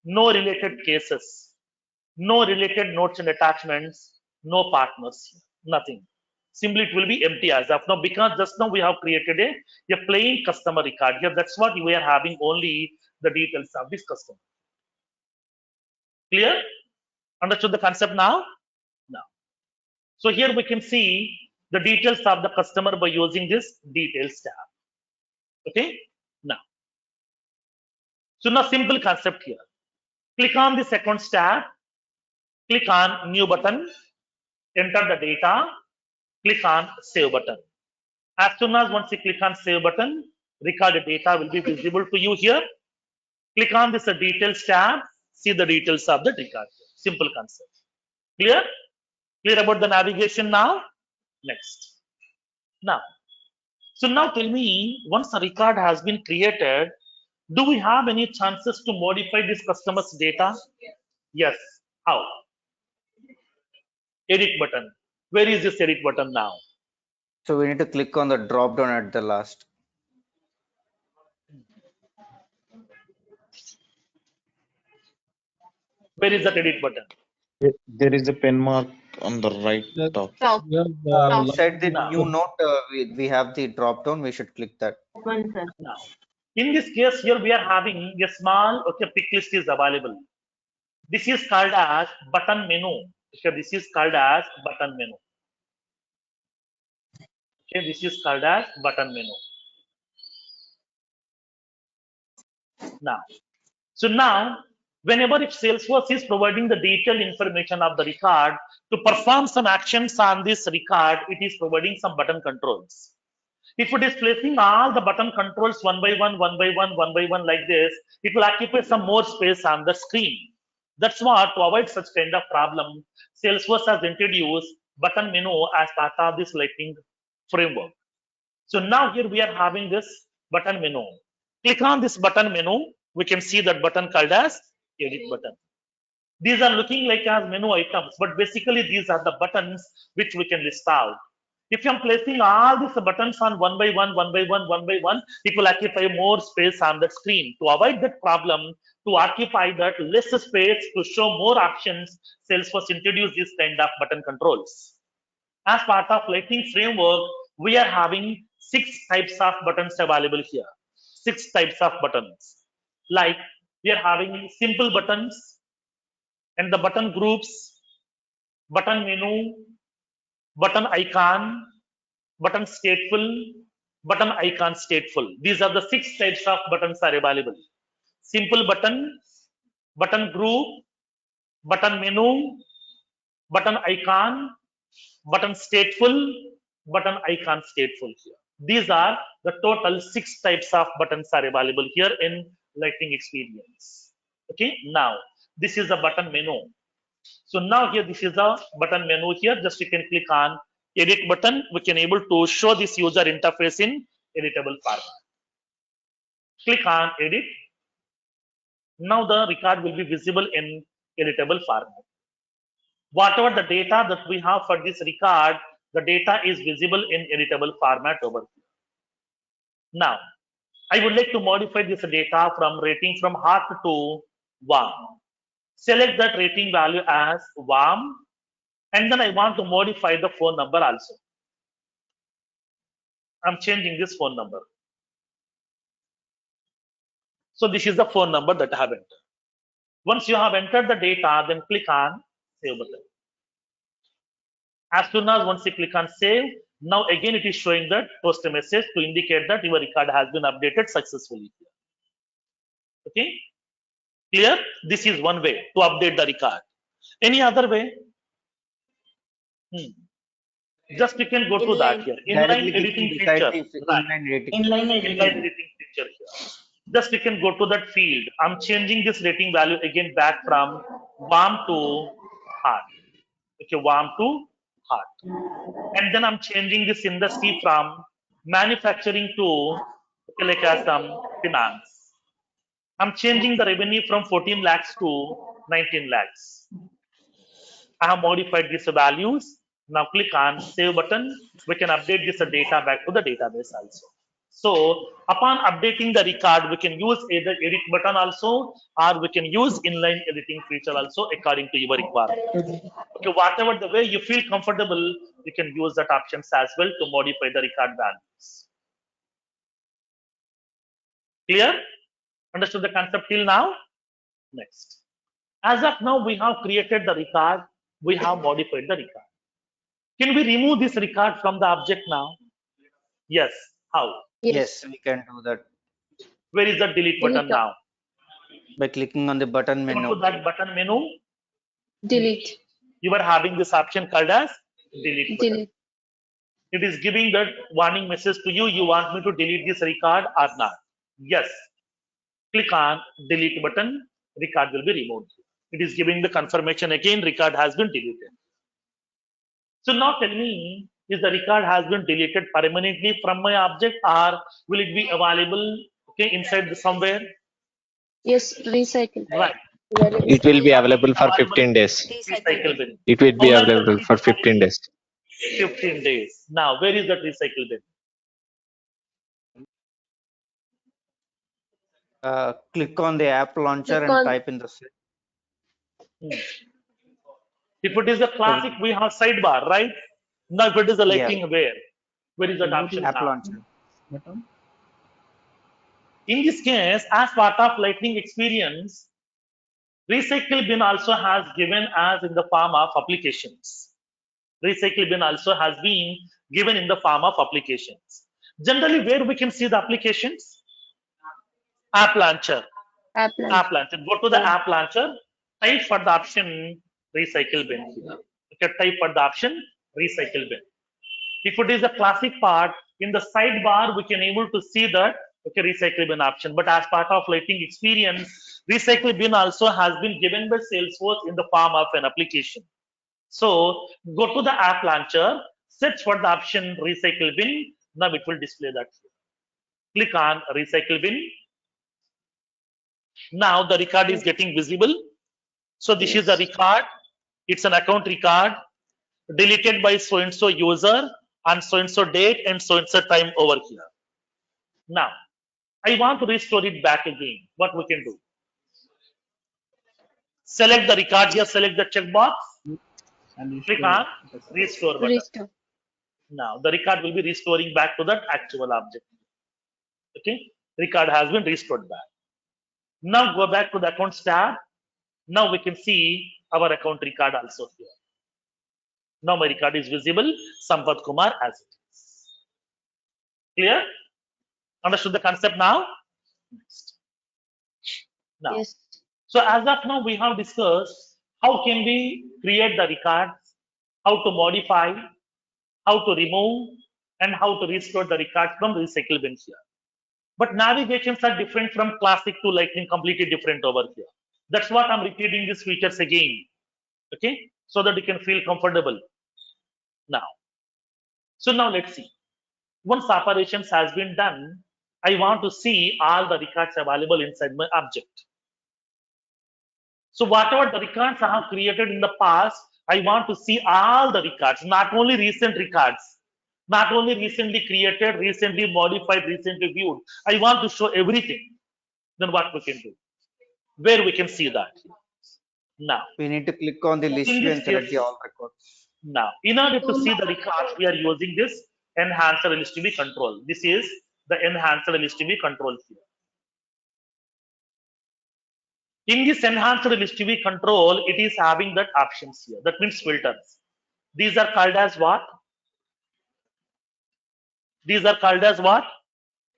no related cases, no related notes and attachments, no partners, nothing. Simply it will be empty as of now, because just now we have created a plain customer record here. That's what we are having, only the details of this customer. Clear? Understood the concept now? Now. So here we can see the details of the customer by using this details tab. Okay? Now. So now simple concept here. Click on the second tab, click on new button, enter the data, click on save button. As soon as once you click on save button, recorded data will be visible to you here. Click on this details tab, see the details of the record. Simple concept. Clear? Clear about the navigation now? Next. Now, so now tell me, once a record has been created, do we have any chances to modify this customer's data? Yes. How? Edit button. Where is this edit button now? So we need to click on the drop down at the last. Where is that edit button? There is a pen mark on the right The, top. yeah, You said the Now, new note, we have the drop down, we should click that. now, in this case here we are having a small pick list is available. This is called as button menu. Okay, this is called as button menu. Okay, this is called as button menu. Now, so now, whenever if Salesforce is providing the detailed information of the record, to perform some actions on this record, it is providing some button controls. If it is placing all the button controls one by one, one by one, one by one like this, it will occupy some more space on the screen. That's what, to avoid such kind of problem, Salesforce has introduced button menu as part of this Lightning framework. So now here we are having this button menu. Click on this button menu. We can see that button called as edit button. These are looking like as menu items, but basically these are the buttons which we can list out. If I'm placing all these buttons on one by one, one by one, one by one, it will occupy more space on the screen. To avoid that problem, to occupy that less space, to show more options, Salesforce introduced this kind of button controls. As part of Lightning framework, we are having 6 types of buttons available here. 6 types of buttons. Like we are having simple buttons and the button groups, button menu, button icon, button stateful, button icon stateful. These are the 6 types of buttons are available. Simple button, button group, button menu, button icon, button stateful, button icon stateful here. These are the total 6 types of buttons are available here in Lightning Experience. Okay, now this is the button menu. So now here this is the button menu here. Just you can click on edit button. We can able to show this user interface in editable format. Click on edit. Now the record will be visible in editable format. Whatever the data that we have for this record, the data is visible in editable format over here. Now, I would like to modify this data from rating from hot to warm. Select that rating value as warm, and then I want to modify the phone number also. I'm changing this phone number. So this is the phone number that I have entered. Once you have entered the data, then click on save button. As soon as once you click on save, now again it is showing that post a message to indicate that your record has been updated successfully. Okay, clear? This is one way to update the record. Any other way? Just you can go to that here. Inline editing feature. Inline editing feature here. Just you can go to that field. I'm changing this rating value again back from warm to hot. Okay, warm to hot. And then I'm changing this industry from manufacturing to like as finance. I'm changing the revenue from 14 lakhs to 19 lakhs. I have modified these values. Now click on save button. We can update this data back to the database also. So upon updating the record, we can use either edit button also, or we can use inline editing feature also according to your requirement. Okay, whatever the way you feel comfortable, you can use that options as well to modify the record values. Clear? Understood the concept till now? Next. As of now, we have created the record, we have modified the record. Can we remove this record from the object now? Yes. How? Yes, we can do that Where is the delete button now? by clicking on the button Go to menu. that button menu. Delete. You are having this option called as delete button. Delete. It is giving that warning message to you. You want me to delete this record or not? Yes. Click on delete button. Record will be removed. It is giving the confirmation again. Record has been deleted. So now tell me, is the record has been deleted permanently from my object, or will it be available inside somewhere? Yes, recycle. Right. It will be available for Available 15 days. recycle bin. It will How be long available will for it be 15 days. 15 days. Now, where is that recycle bin? Click on the app launcher Click and on type in the set. If it is a classic, we have sidebar, right? Now, if it is a Yeah. lighting, where is that option App now? launcher. In this case, as part of lightning experience, recycle bin also has given as in the form of applications. Recycle bin also has been given in the form of applications. Generally, where we can see the applications? App launcher. app launcher. App launcher. Go to the app launcher. Type for the option recycle bin. Okay, type for the option recycle bin. If it is a classic part, in the sidebar we can able to see that recycle bin option. But as part of lightning experience, recycle bin also has been given by Salesforce in the form of an application. So go to the app launcher, search for the option recycle bin. Now it will display that. Click on recycle bin. Now the record is getting visible. So this is the record. It's an account record deleted by so and so user on so and so date and so and so time over here. Now I want to restore it back again. What we can do? Select the record here, select the checkbox, click on restore button. Restore. Now the record will be restoring back to that actual object. Okay, record has been restored back. Now go back to the accounts tab. Now we can see our account record also here. Now my record is visible, Sampath Kumar as it is. Clear? Understood the concept now? Next. Now, Yes. so as of now, we have discussed how can we create the records, how to modify, how to remove, and how to restore the records from recycle bin here. But navigations are different from classic to lightning, completely different over here. That's what I'm repeating these features again. Okay, so that you can feel comfortable now. So now let's see. Once operations has been done, I want to see all the records available inside my object. So whatever the records I have created in the past, I want to see all the records, not only recent records, not only recently created, recently modified, recently viewed. I want to show everything. Then what we can do? Where we can see that? Now, We need to click on the list view and select the all records. now, in order to see the records, we are using this enhancer LSTB control. This is the enhancer LSTB control here. In this enhancer LSTB control, it is having that options here. That means filters. These are called as what? These are called as what?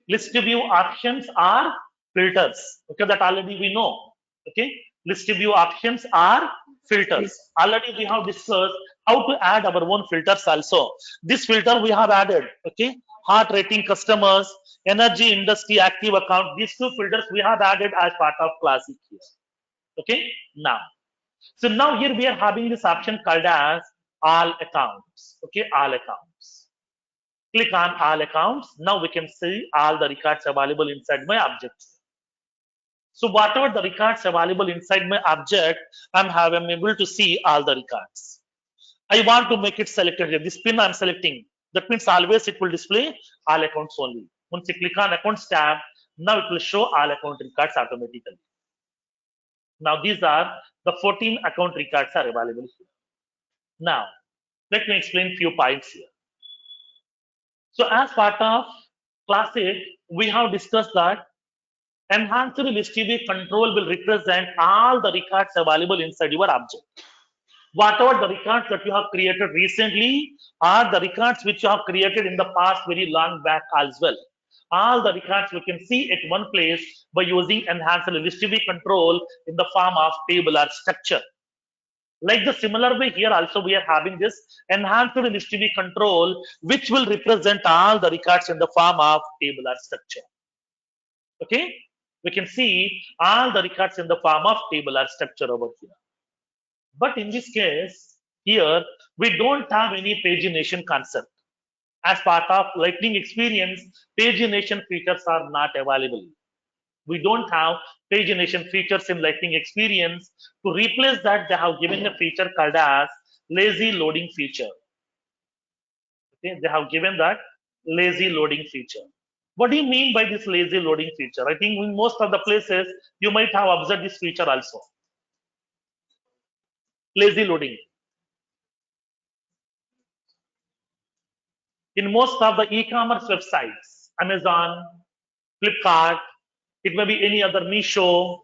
List view options are filters. Okay, that already we know. Okay, list view options are filters. Already we have discussed how to add our own filters also. This filter we have added. Okay, heart rating customers, energy industry active account. These two filters we have added as part of classic here. Okay, now. So now here we are having this option called as all accounts. Okay, all accounts. Click on all accounts. Now we can see all the records available inside my object. So whatever the records available inside my object, I'm able to see all the records. I want to make it selected here. This pin I'm selecting. That means always it will display all accounts only. Once you click on Accounts tab, now it will show all account records automatically. Now these are the 14 account records are available here. Now, let me explain few points here. So as part of Classic, we have discussed that enhanced list view control will represent all the records available inside your object. Whatever the records that you have created recently are the records which you have created in the past very long back as well. All the records you can see at one place by using enhanced list view control in the form of tabular structure. Like the similar way here also we are having this enhanced list view control which will represent all the records in the form of tabular structure. Okay, we can see all the records in the form of tabular structure over here. But in this case, here we don't have any pagination concept. As part of Lightning experience, pagination features are not available. We don't have pagination features in Lightning experience. To replace that, they have given a feature called as lazy loading feature. Okay, they have given that lazy loading feature. What do you mean by this lazy loading feature? I think in most of the places you might have observed this feature also. Lazy loading. In most of the e-commerce websites, Amazon, Flipkart, it may be any other Meesho,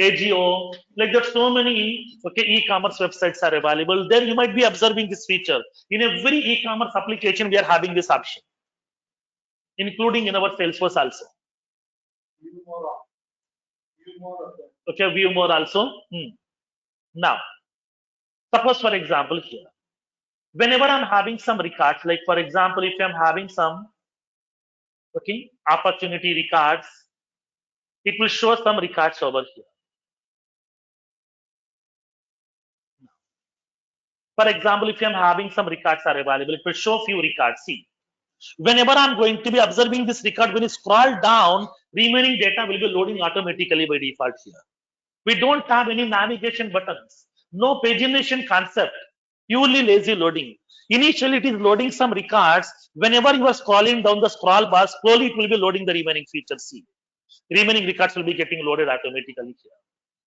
AGO, like there's so many e-commerce websites are available. There you might be observing this feature. In every e-commerce application, we are having this option, including in our Salesforce also. Okay, view more also. Now, suppose for example here, whenever I'm having some records, like for example, if I'm having some opportunity records, it will show some records over here. For example, if I'm having some records are available, it will show few records. See, whenever I'm going to be observing this record, when you scroll down, remaining data will be loading automatically by default here. We don't have any navigation buttons, no pagination concept, purely lazy loading. Initially, it is loading some records. Whenever you are scrolling down the scroll bar, slowly it will be loading the remaining features. See, remaining records will be getting loaded automatically here.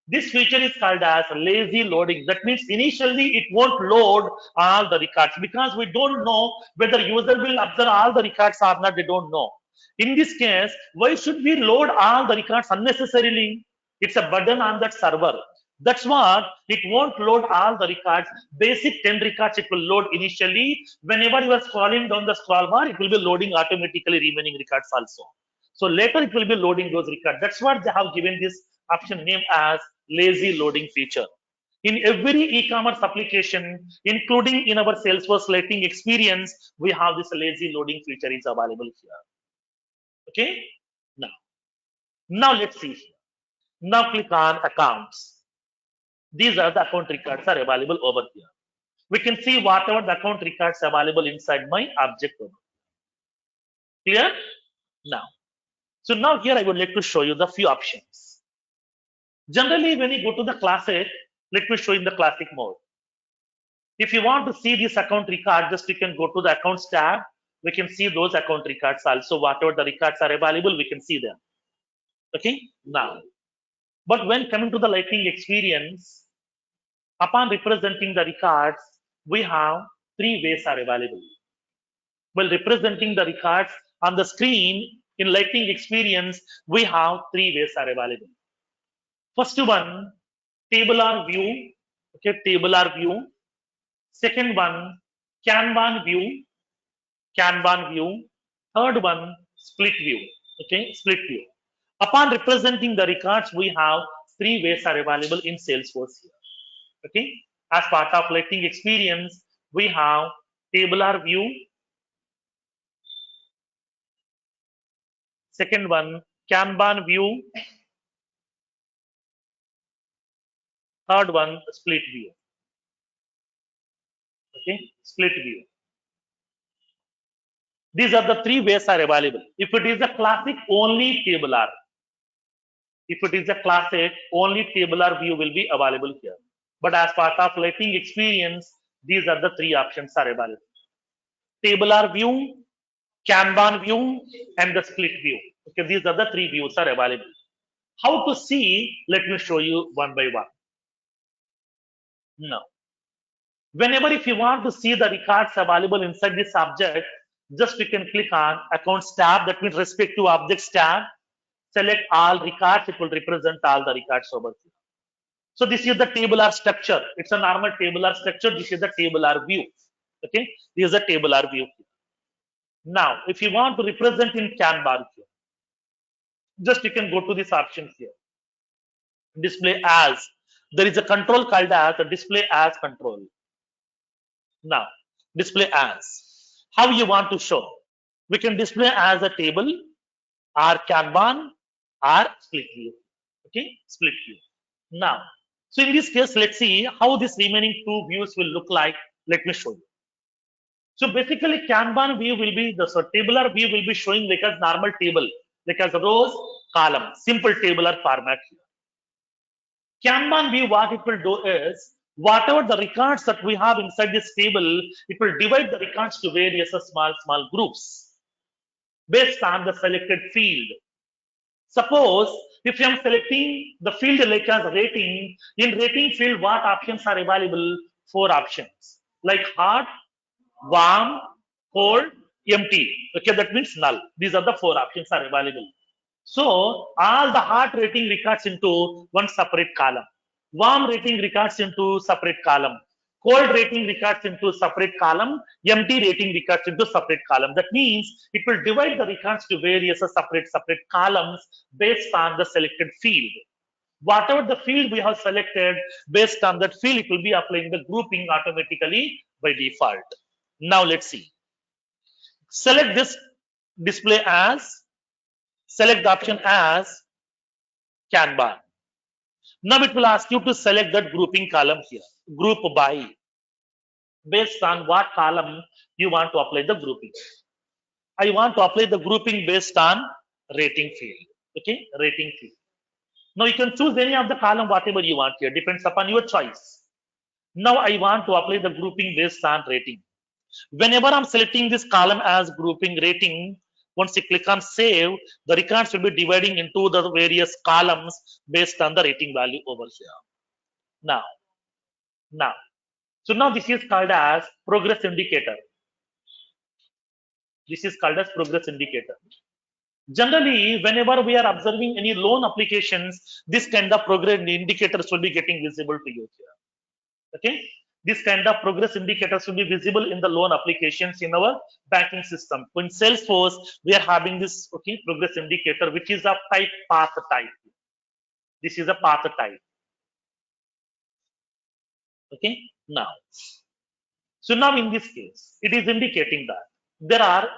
This feature is called as lazy loading. That means initially it won't load all the records because we don't know whether user will observe all the records or not. They don't know. In this case, why should we load all the records unnecessarily? It's a burden on that server. That's what it won't load all the records. Basic 10 records it will load initially. Whenever you are scrolling down the scroll bar, it will be loading automatically remaining records also. So later it will be loading those records. That's what they have given this option name as lazy loading feature. In every e-commerce application, including in our Salesforce Lightning experience, we have this lazy loading feature is available here. Okay. Now let's see. Now click on accounts. These are the account records are available over here. We can see whatever the account records available inside my object over here. Clear? Now. So now here I would like to show you the few options. Generally, when you go to the Classic, let me show you in the Classic mode. If you want to see this account record, just you can go to the Accounts tab. We can see those account records also. Whatever the records are available, we can see them. Okay, now. But when coming to the Lightning experience, upon representing the records, we have three ways are available. While representing the records on the screen in Lightning experience, we have three ways are available. First one, tabular view. Okay, tabular view. Second one, Kanban view. Kanban view. Third one, split view. Okay, split view. Upon representing the records, we have three ways are available in Salesforce here. Okay, as part of Lightning experience, we have tabular view. Second one, Kanban view. Third one, split view. Okay, split view. These are the three ways are available. If it is a classic, only tabular. If it is a classic, only tabular view will be available here. But as part of Lightning experience, these are the three options are available. Tabular view, Kanban view, and the split view. Okay, these are the three views are available. How to see? Let me show you one by one. Now, whenever if you want to see the records available inside this object, just you can click on Accounts tab. That means respective objects tab. Select all records. It will represent all the records over here. So this is the tabular structure. It's a normal tabular structure. This is the tabular view. Okay, this is a tabular view. Now, if you want to represent in Kanban here, just you can go to this option here. Display as. There is a control called as a display as control. Now, display as. How you want to show? We can display as a table or Kanban or split view. Okay, split view. Now, so in this case, let's see how this remaining two views will look like. Let me show you. So basically, Kanban view will be the tabular view will be showing like as normal table, like as rows, column, simple tabular format here. Kanban view, what it will do is, whatever the records that we have inside this table, it will divide the records to various small groups based on the selected field. Suppose if I am selecting the field like as rating, in rating field, what options are available? 4 options like hot, warm, cold, empty. Okay, that means null. These are the 4 options are available. So all the hot rating records into one separate column, warm rating records into separate column, cold rating records into separate column, empty rating records into separate column. That means it will divide the records to various separate columns based on the selected field. Whatever the field we have selected, based on that field, it will be applying the grouping automatically by default. Now let's see. Select this display as, select the option as Kanban. Now it will ask you to select that grouping column here, group by, based on what column you want to apply the grouping. I want to apply the grouping based on rating field. Okay, rating field. Now you can choose any of the column, whatever you want here, depends upon your choice. Now I want to apply the grouping based on rating. Whenever I'm selecting this column as grouping rating, once you click on save, the records will be dividing into the various columns based on the rating value over here. Now, so now this is called as progress indicator. This is called as progress indicator. Generally, whenever we are observing any loan applications, this kind of progress indicators will be getting visible to you here. Okay, this kind of progress indicators will be visible in the loan applications in our banking system. In Salesforce, we are having this progress indicator, which is of type path type. This is a path type. Okay, now, so now in this case, it is indicating that there are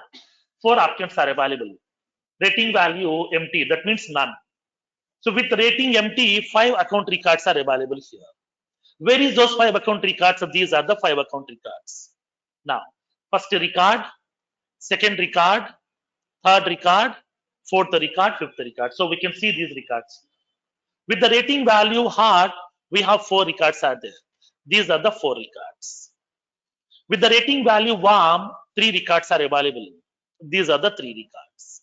4 options are available. Rating value empty, that means none. So with rating empty, 5 account records are available here. Where is those 5 account records? These are the 5 account records. Now, first record, second record, third record, fourth record, fifth record. So we can see these records. With the rating value hard, we have 4 records are there. These are the 4 records. With the rating value warm, 3 records are available. These are the 3 records.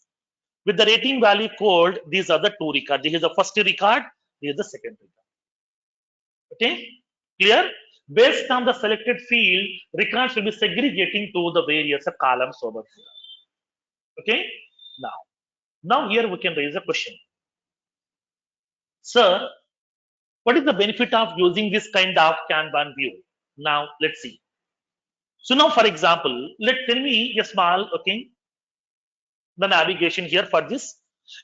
With the rating value cold, these are the 2 records. This is the first record, this is the second record. Okay, clear? Based on the selected field, records will be segregating to the various columns over here. Okay, now here we can raise a question. Sir, what is the benefit of using this kind of Kanban view? Now let's see. So now, for example, tell me a small, the navigation here for this.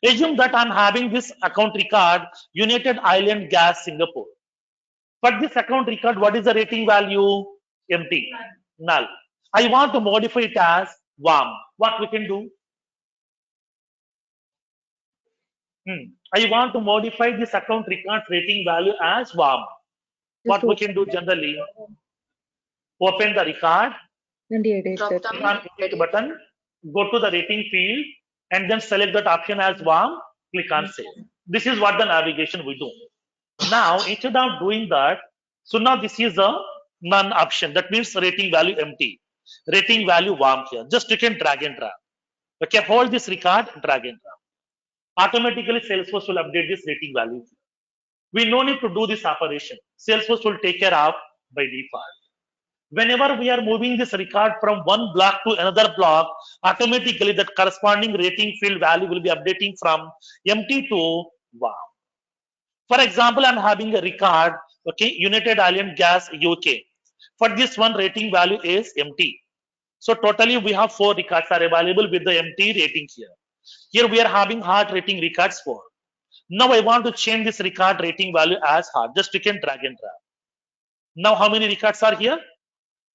Assume that I'm having this account record, United Island Gas Singapore. For this account record, what is the rating value? Empty, null. I want to modify it as warm. What we can do? I want to modify this account record rating value as warm. What we can do generally? Open the record, and edit Drop that. down. click on edit button, go to the rating field, and then select that option as warm. Click on save. This is what the navigation we do. Now, instead of doing that, so now this is a none option. That means rating value empty, rating value warm here. Just you can drag and drop. Okay, hold this record, drag and drop. Automatically, Salesforce will update this rating value. We no need to do this operation. Salesforce will take care of by default. Whenever we are moving this record from one block to another block, automatically that corresponding rating field value will be updating from empty to wow. For example, I'm having a record, okay, United Island Gas UK. For this one, rating value is empty. So totally we have 4 records are available with the empty rating here. Here we are having hard rating records 4. Now I want to change this record rating value as hard. Just you can drag and drop. Now how many records are here?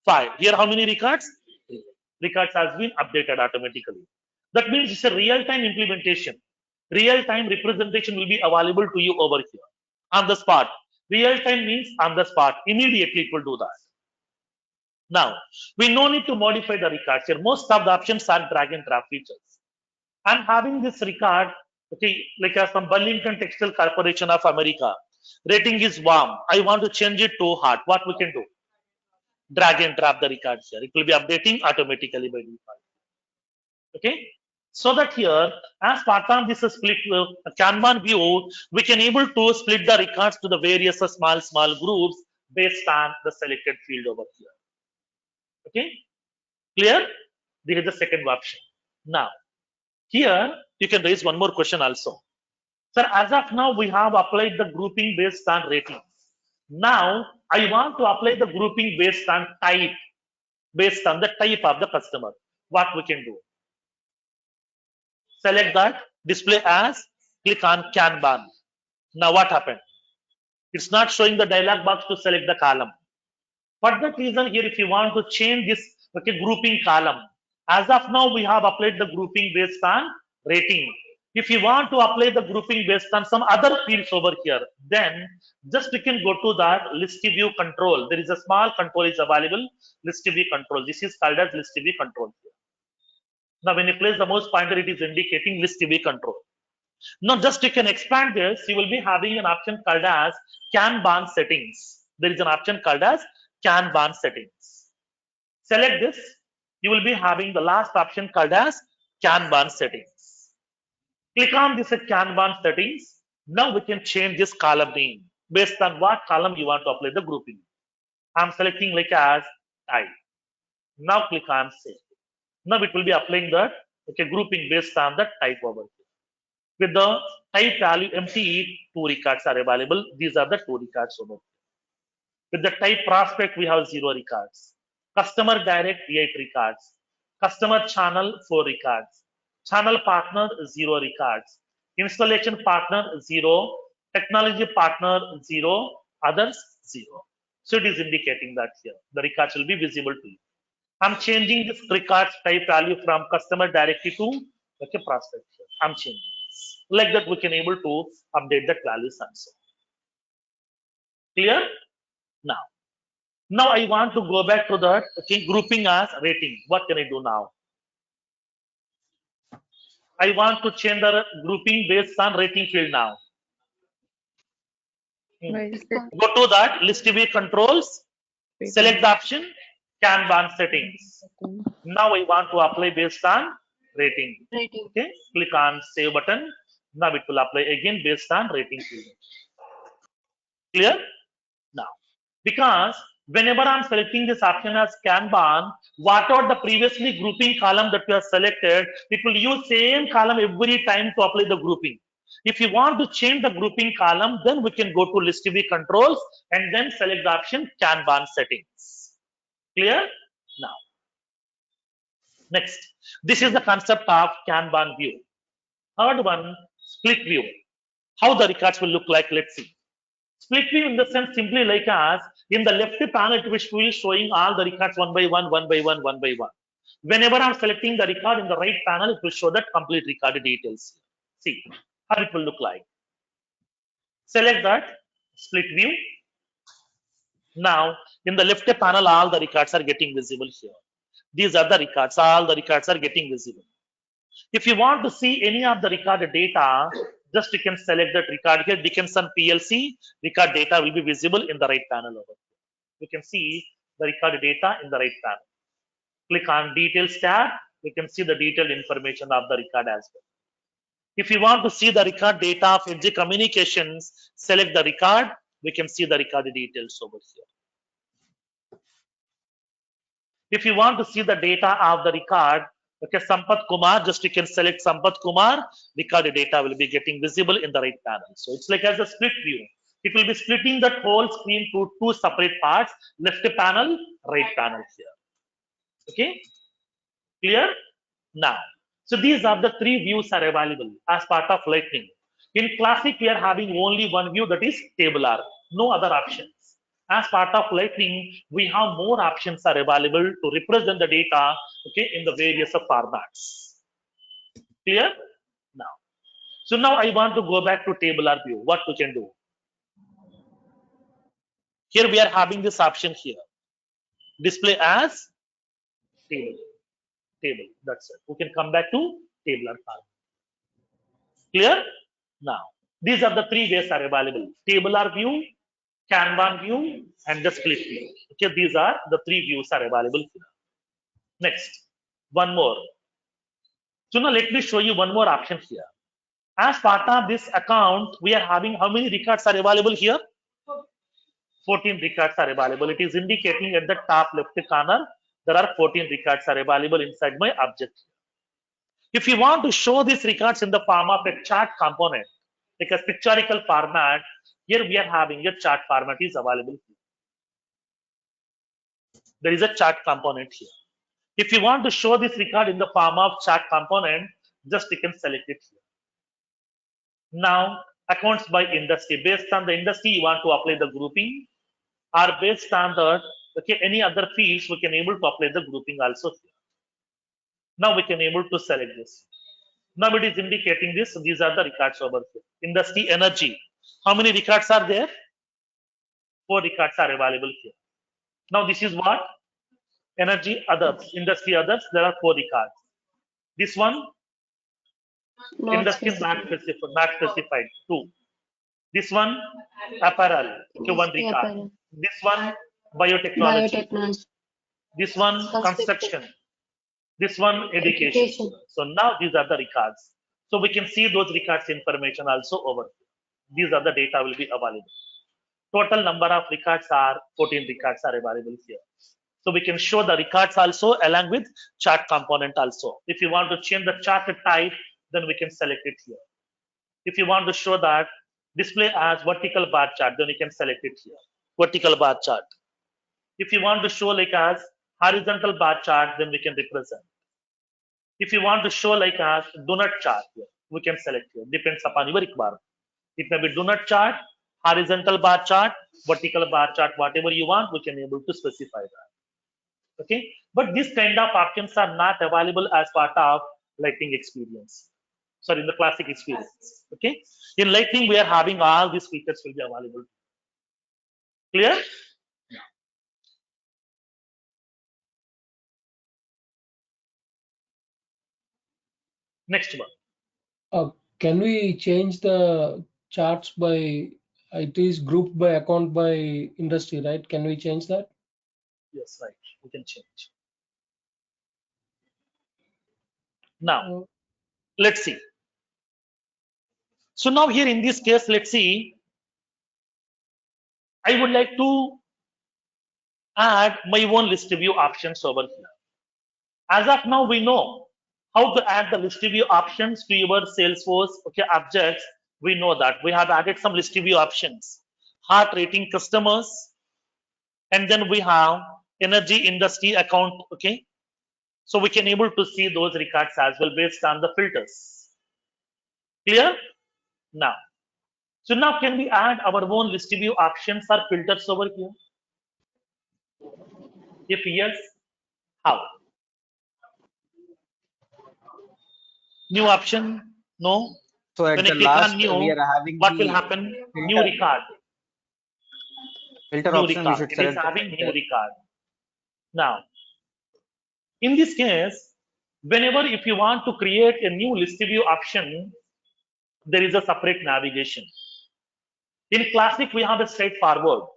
5. Here how many records? 3. Records has been updated automatically. That means it's a real-time implementation. Real-time representation will be available to you over here on the spot. Real-time means on the spot. Immediately it will do that. Now, we no need to modify the records here. Most of the options are drag and drop features. I'm having this record, okay, like from Burlington Textile Corporation of America. Rating is warm. I want to change it to hot. What we can do? Drag and drop the records here. It will be updating automatically by default. Okay. So that here, as part of this split Kanban view, we can able to split the records to the various small groups based on the selected field over here. Okay. Clear? This is the second option. Now, here you can raise one more question also. Sir, as of now, we have applied the grouping based on rating. Now, I want to apply the grouping based on type, based on the type of the customer. What we can do? Select that, display as, click on Kanban. Now what happened? It's not showing the dialog box to select the column. For that reason here, if you want to change this grouping column, as of now we have applied the grouping based on rating. If you want to apply the grouping based on some other fields over here, then just you can go to that list view control. There is a small control is available, list view control. This is called as list view control here. Now when you place the mouse pointer, it is indicating list view control. Now just you can expand this, you will be having an option called as Kanban settings. There is an option called as Kanban settings. Select this, you will be having the last option called as Kanban settings. Click on this Kanban settings. Now we can change this column name based on what column you want to apply the grouping. I'm selecting like as type. Now click on save. Now it will be applying that grouping based on the type over here. With the type value empty, 2 records are available. These are the 2 records over here. With the type prospect, we have 0 records. Customer direct, 8 records. Customer channel, 4 records. Channel partner, 0 records. Installation partner, 0. Technology partner, 0. Others, 0. So it is indicating that here. The records will be visible to you. I'm changing this records type value from customer directly to prospect here. I'm changing this. Like that, we can able to update that values also. Clear? Now I want to go back to that grouping as rating. What can I do now? I want to change the grouping based on rating field now. Right. Go to that list view controls, select the option Kanban settings. Now I want to apply based on rating. Okay, click on save button. Now it will apply again based on rating field. Clear? Now, because whenever I'm selecting this option as Kanban, whatever the previously grouping column that we have selected, it will use same column every time to apply the grouping. If you want to change the grouping column, then we can go to list view controls and then select the option Kanban settings. Clear? Now, next, this is the concept of Kanban view. Third one, split view. How the records will look like, let's see. Split view in the sense simply like as in the left panel it will be showing all the records one by one. Whenever I'm selecting the record in the right panel, it will show that complete record details. See how it will look like. Select that split view. Now in the left panel, all the records are getting visible here. These are the records, all the records are getting visible. If you want to see any of the record data, just you can select that record here, Dickinson PLC, record data will be visible in the right panel over here. You can see the record data in the right panel. Click on details tab, we can see the detailed information of the record as well. If you want to see the record data of edge communications, select the record. We can see the record details over here. If you want to see the data of the record, okay, Sampath Kumar, just you can select Sampath Kumar, record data will be getting visible in the right panel. So it's like as a split view. It will be splitting that whole screen to two separate parts, left panel, right panel here. Okay, clear? Now, so these are the three views are available as part of Lightning. In Classic, we are having only one view, that is tabular, no other options. As part of Lightning, we have more options are available to represent the data, okay, in the various formats. Clear? Now, so now I want to go back to tabular view. What we can do? Here we are having this option here. Display as table. Table. That's it. We can come back to tabular format. Clear? Now, these are the three ways are available. Tabular view, Kanban view, and the split view. Okay, these are the three views are available here. Next, one more. So now let me show you one more option here. As part of this account, we are having how many records are available here? 14 records are available. It is indicating at the top left corner, there are 14 records are available inside my object. If you want to show these records in the form of a chart component, like a pictorial format, here we are having a chart format is available here. There is a chart component here. If you want to show this record in the form of chart component, just you can select it here. Now, accounts by industry. Based on the industry, you want to apply the grouping, or based on the any other fields, we can able to apply the grouping also here. Now we can able to select this. Now it is indicating this. These are the records over here. Industry energy. How many records are there? 4 records are available here. Now this is what? Energy others. Industry others. There are 4 records. This one, Not industry specified. not specified. 2. This one, apparel. Okay, 1 Industry record. apparel. This one, biotechnology. Biotechnology. This one, construction. This one, education. Education. So now these are the records. So we can see those records information also over here. These are the data will be available. Total number of records are 14 records are available here. So we can show the records also along with chart component also. If you want to change the chart type, then we can select it here. If you want to show that display as vertical bar chart, then you can select it here. Vertical bar chart. If you want to show like as horizontal bar chart, then we can represent. If you want to show like as donut chart, we can select here. Depends upon your requirement. It may be donut chart, horizontal bar chart, vertical bar chart, whatever you want, we can able to specify that. Okay, but this kind of options are not available as part of Lightning experience. Sorry, in the Classic experience. Okay, in Lightning we are having all these features will be available. Clear? Next one. Can we change the charts by, it is grouped by account by industry, right? Can we change that? Yes, right. We can change. Now, let's see. So now here in this case, let's see. I would like to add my own list view options over here. As of now, we know how to add the list view options to your Salesforce objects. We know that we have added some list view options. Heart rating customers, and then we have energy industry account. Okay, so we can able to see those records as well based on the filters. Clear? Now, so now can we add our own list view options or filters over here? If yes, how? New option? No. So at When I the click on last, we new, are having what will the happen? New filter, record. filter New option. We record. should It is select the having new filter. record. Now, in this case, whenever if you want to create a new list view option, there is a separate navigation. In Classic, we have a straightforward.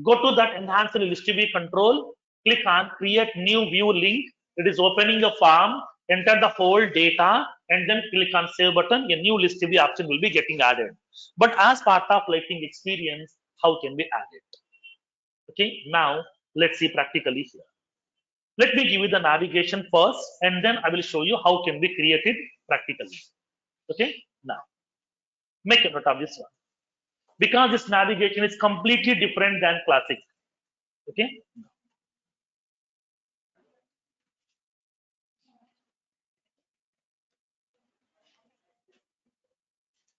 Go to that enhanced list view control, click on create new view link, It is opening a form, enter the whole data, and then click on save button. A new list view option will be getting added. But as part of lighting experience, how can we add it? Okay, now let's see practically here. Let me give you the navigation first, and then I will show you how can we create it practically. Okay, now make a note of this one because this navigation is completely different than classic. Okay,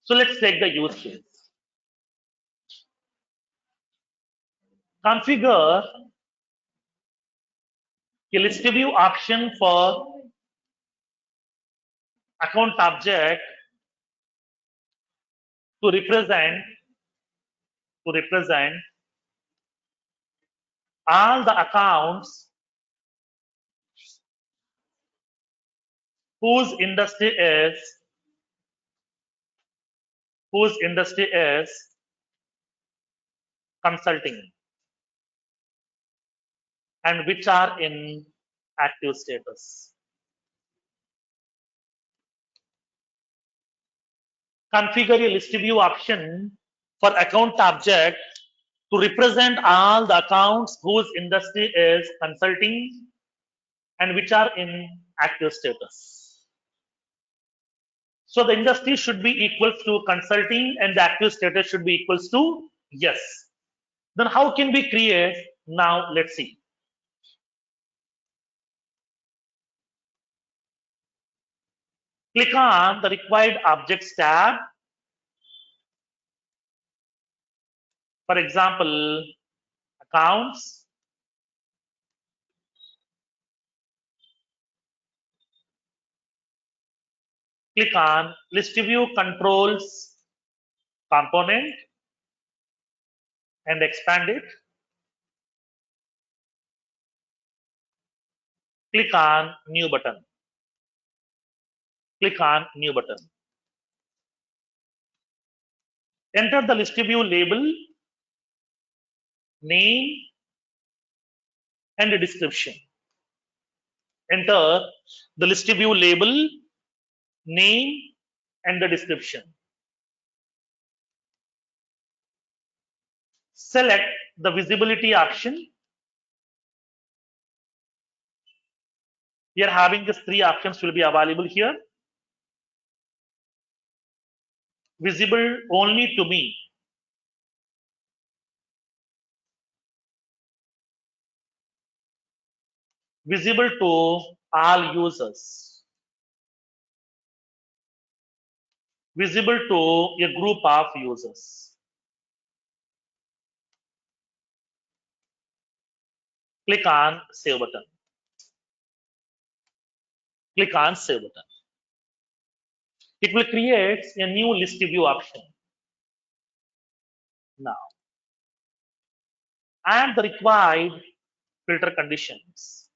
so let's take the use case. Configure a list view option for account object to represent all the accounts whose industry is consulting and which are in active status. Configure a list view option for account object to represent all the accounts whose industry is consulting and which are in active status. So the industry should be equals to consulting and the active status should be equals to yes. Then how can we create? Now let's see. Click on the required objects tab. For example, accounts. Click on list view controls component and expand it. Click on new button. Click on new button. Enter the list view label, name, and the description. Enter the list view label, name, and the description. Select the visibility option. We are having these three options will be available here. Visible only to me. Visible to all users. Visible to a group of users. Click on save button. Click on save button. It will create a new list view option. Now, add the required filter conditions.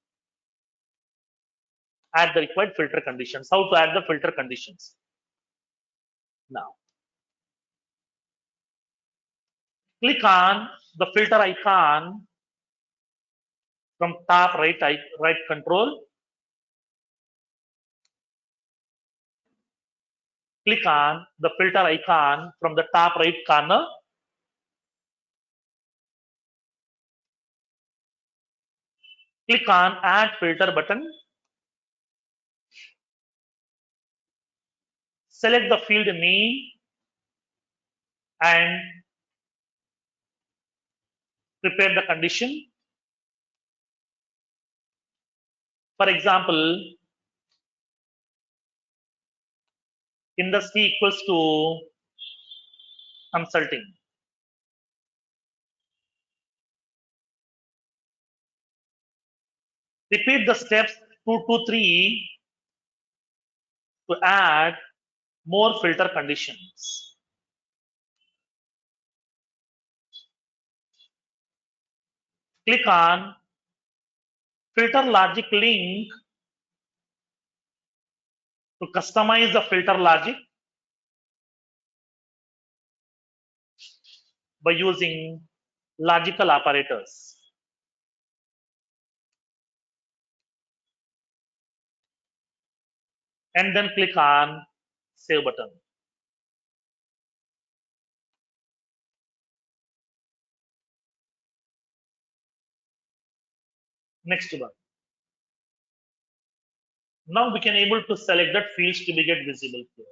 Add the required filter conditions. How to add the filter conditions? Now, click on the filter icon from top right control. Click on the filter icon from the top right corner. Click on add filter button. Select the field name and prepare the condition. For example, industry equals to consulting. Repeat the steps 2 to 3 to add more filter conditions. Click on filter logic link to customize the filter logic by using logical operators. and then click on Save button. Next one. Now we can able to select that fields to be get visible here.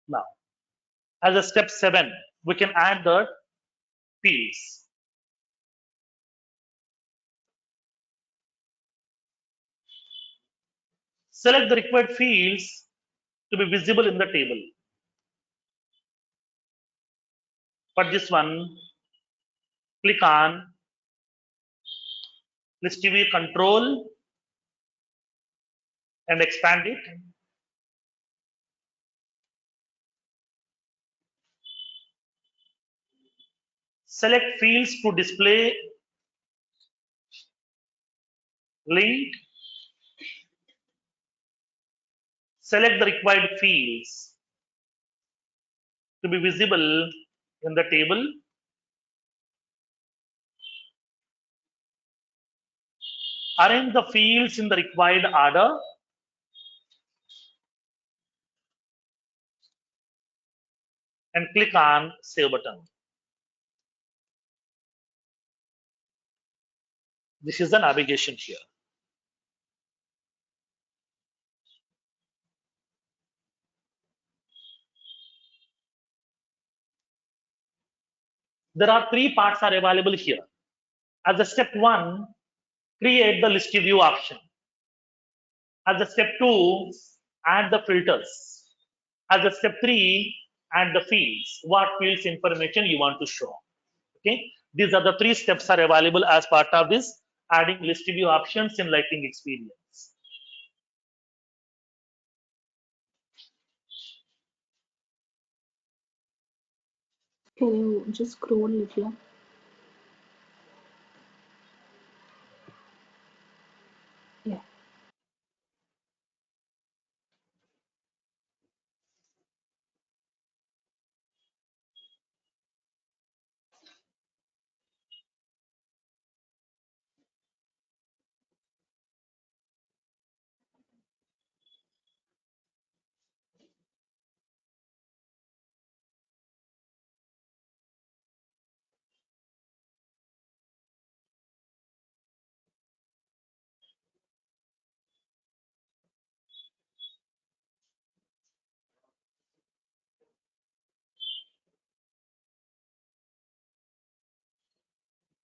Now, as a step 7, we can add the fields. Select the required fields to be visible in the table. For this one, click on List View Control and expand it. Select fields to display link. Select the required fields to be visible in the table. Arrange the fields in the required order. And click on Save button. This is the navigation here. There are 3 parts are available here. As a step 1, create the list view option. As a step 2, add the filters. As a step 3, add the fields. What fields information you want to show. Okay, these are the 3 steps are available as part of this adding list view options in lighting experience. Can you just scroll little? Yeah.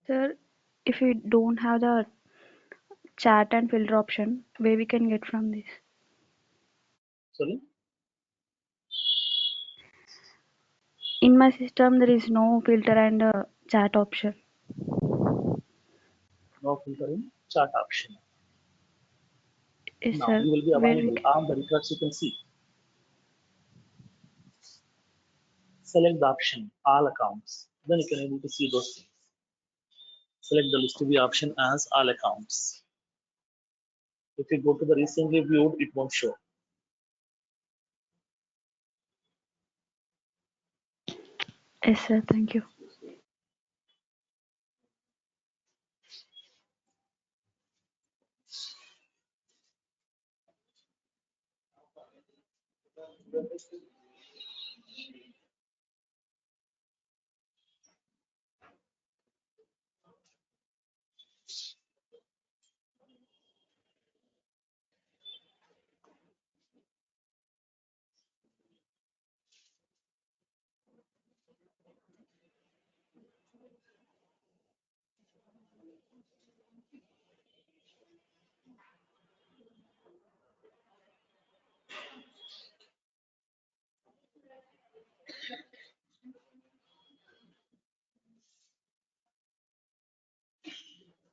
Sir, if we don't have the chat and filter option, where we can get from this? Sorry. In my system, there is no filter and chat option. No filtering chart option. Yes, Now sir. you will be Where we available. can... All the records you can see. Select the option all accounts. Then you can able to see those things. Select the list view option as all accounts. If you go to the recently viewed, it won't show. Yes, sir. Thank you.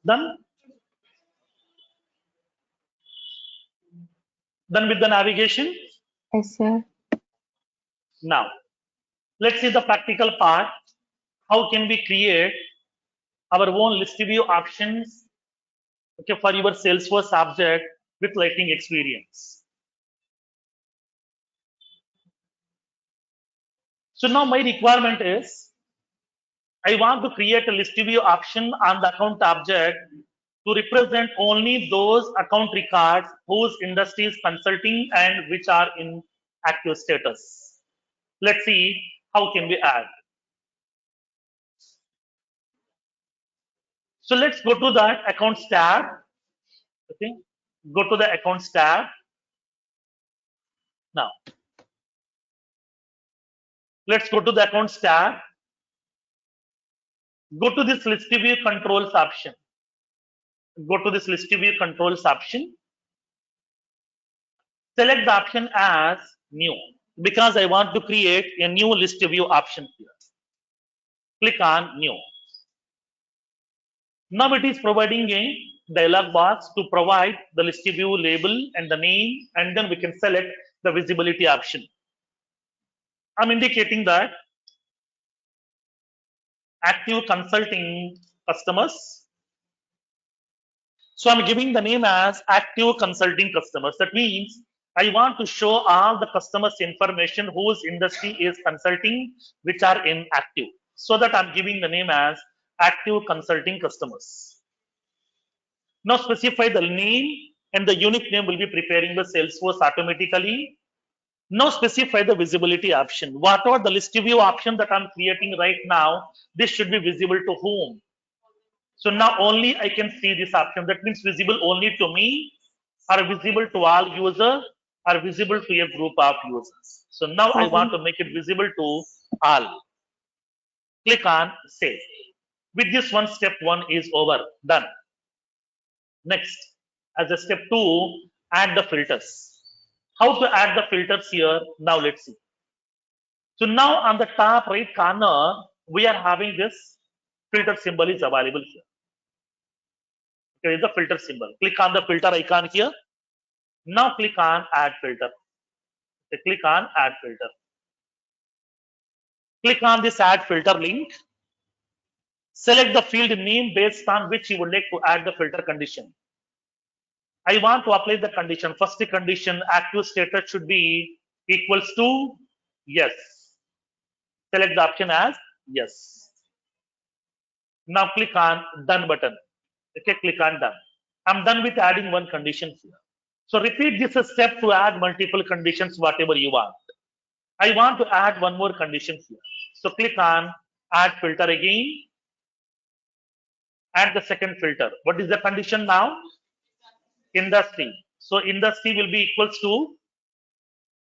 Done. Done with the navigation. Yes, sir. Now, let's see the practical part. How can we create our own list view options, okay, for your Salesforce object with Lightning experience? So now my requirement is I want to create a list view option on the account object to represent only those account records whose industry is consulting and which are in active status. Let's see how can we add. So let's go to that accounts tab. Okay, go to the accounts tab. Now let's go to the accounts tab. Go to this list view controls option. Go to this list view controls option. Select the option as new because I want to create a new list view option here. Click on new. Now it is providing a dialog box to provide the list view label and the name, and then we can select the visibility option. I'm indicating that active consulting customers. So I'm giving the name as active consulting customers. That means I want to show all the customers information whose industry is consulting, which are in active. So that I'm giving the name as active consulting customers. Now specify the name and the unique name will be preparing the Salesforce automatically. Now specify the visibility option. Whatever the list view option that I'm creating right now, this should be visible to whom? So now only I can see this option. That means visible only to me, or visible to all users, or visible to a group of users. So now I want to make it visible to all. Click on save. With this one, step one is over, done. Next, as a step two, add the filters. How to add the filters here? Now let's see. So now on the top right corner, we are having this filter symbol is available here. There is the filter symbol. Click on the filter icon here. Now click on add filter. Okay, click on add filter. Click on this add filter link. Select the field name based on which you would like to add the filter condition. I want to apply the condition. First condition, active status should be equals to yes. Select the option as yes. Now click on done button. Okay, click on done. I'm done with adding one condition here. So repeat this step to add multiple conditions, whatever you want. I want to add one more condition here. So click on add filter again. Add the second filter. What is the condition now? Industry. So industry will be equals to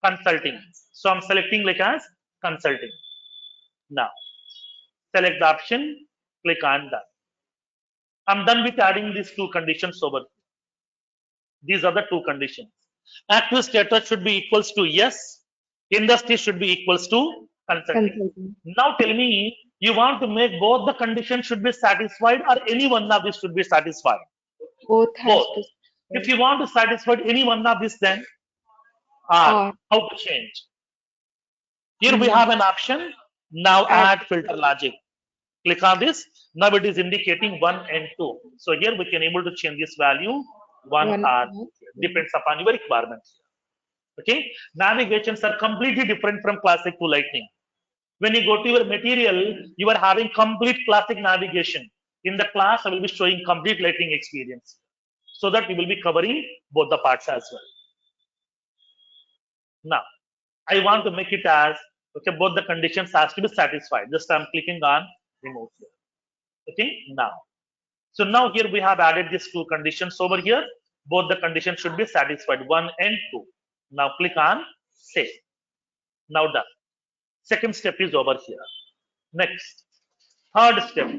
consulting. So I'm selecting like as consulting. Now select the option, click on done. I'm done with adding these two conditions over. These are the two conditions. Active status should be equals to yes. Industry should be equals to consulting. Now tell me, you want to make both the conditions should be satisfied or any one of these should be satisfied? Both has Both. to. If you want to satisfy any one of these, then how to change? Here we have an option. Now add filter logic. Click on this. Now it is indicating 1 and 2. So here we can able to change this value 1 or depends upon your requirements. Okay. Navigations are completely different from classic to lightning. When you go to your material, you are having complete classic navigation. In the class, I will be showing complete lightning experience. So that we will be covering both the parts as well. Now, I want to make it as, okay, both the conditions has to be satisfied. Just I'm clicking on remove here. Okay, now. So now here we have added these two conditions over here. Both the conditions should be satisfied, 1 and 2. Now click on save. Now done. Second step is over here. Next, third step.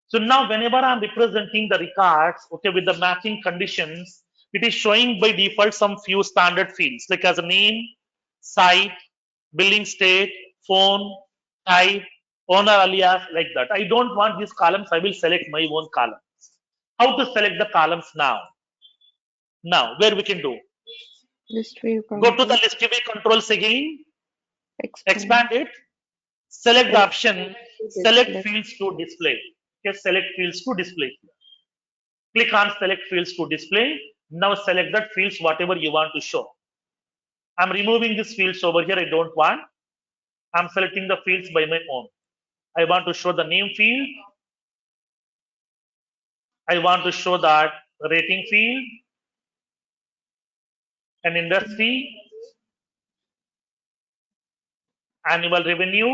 So now whenever I'm representing the records, okay, with the matching conditions, it is showing by default some few standard fields like as a name, site, billing state, phone, type, owner alias, like that. I don't want these columns. I will select my own columns. How to select the columns now? Now, where we can do? List view Go to the control. list view controls again, Expand. expand it, select the option, select Display. fields to display. Okay, select fields to display. Click on select fields to display. Now select that fields whatever you want to show. I'm removing these fields over here. I don't want. I'm selecting the fields by my own. I want to show the name field. I want to show that rating field, an industry, annual revenue,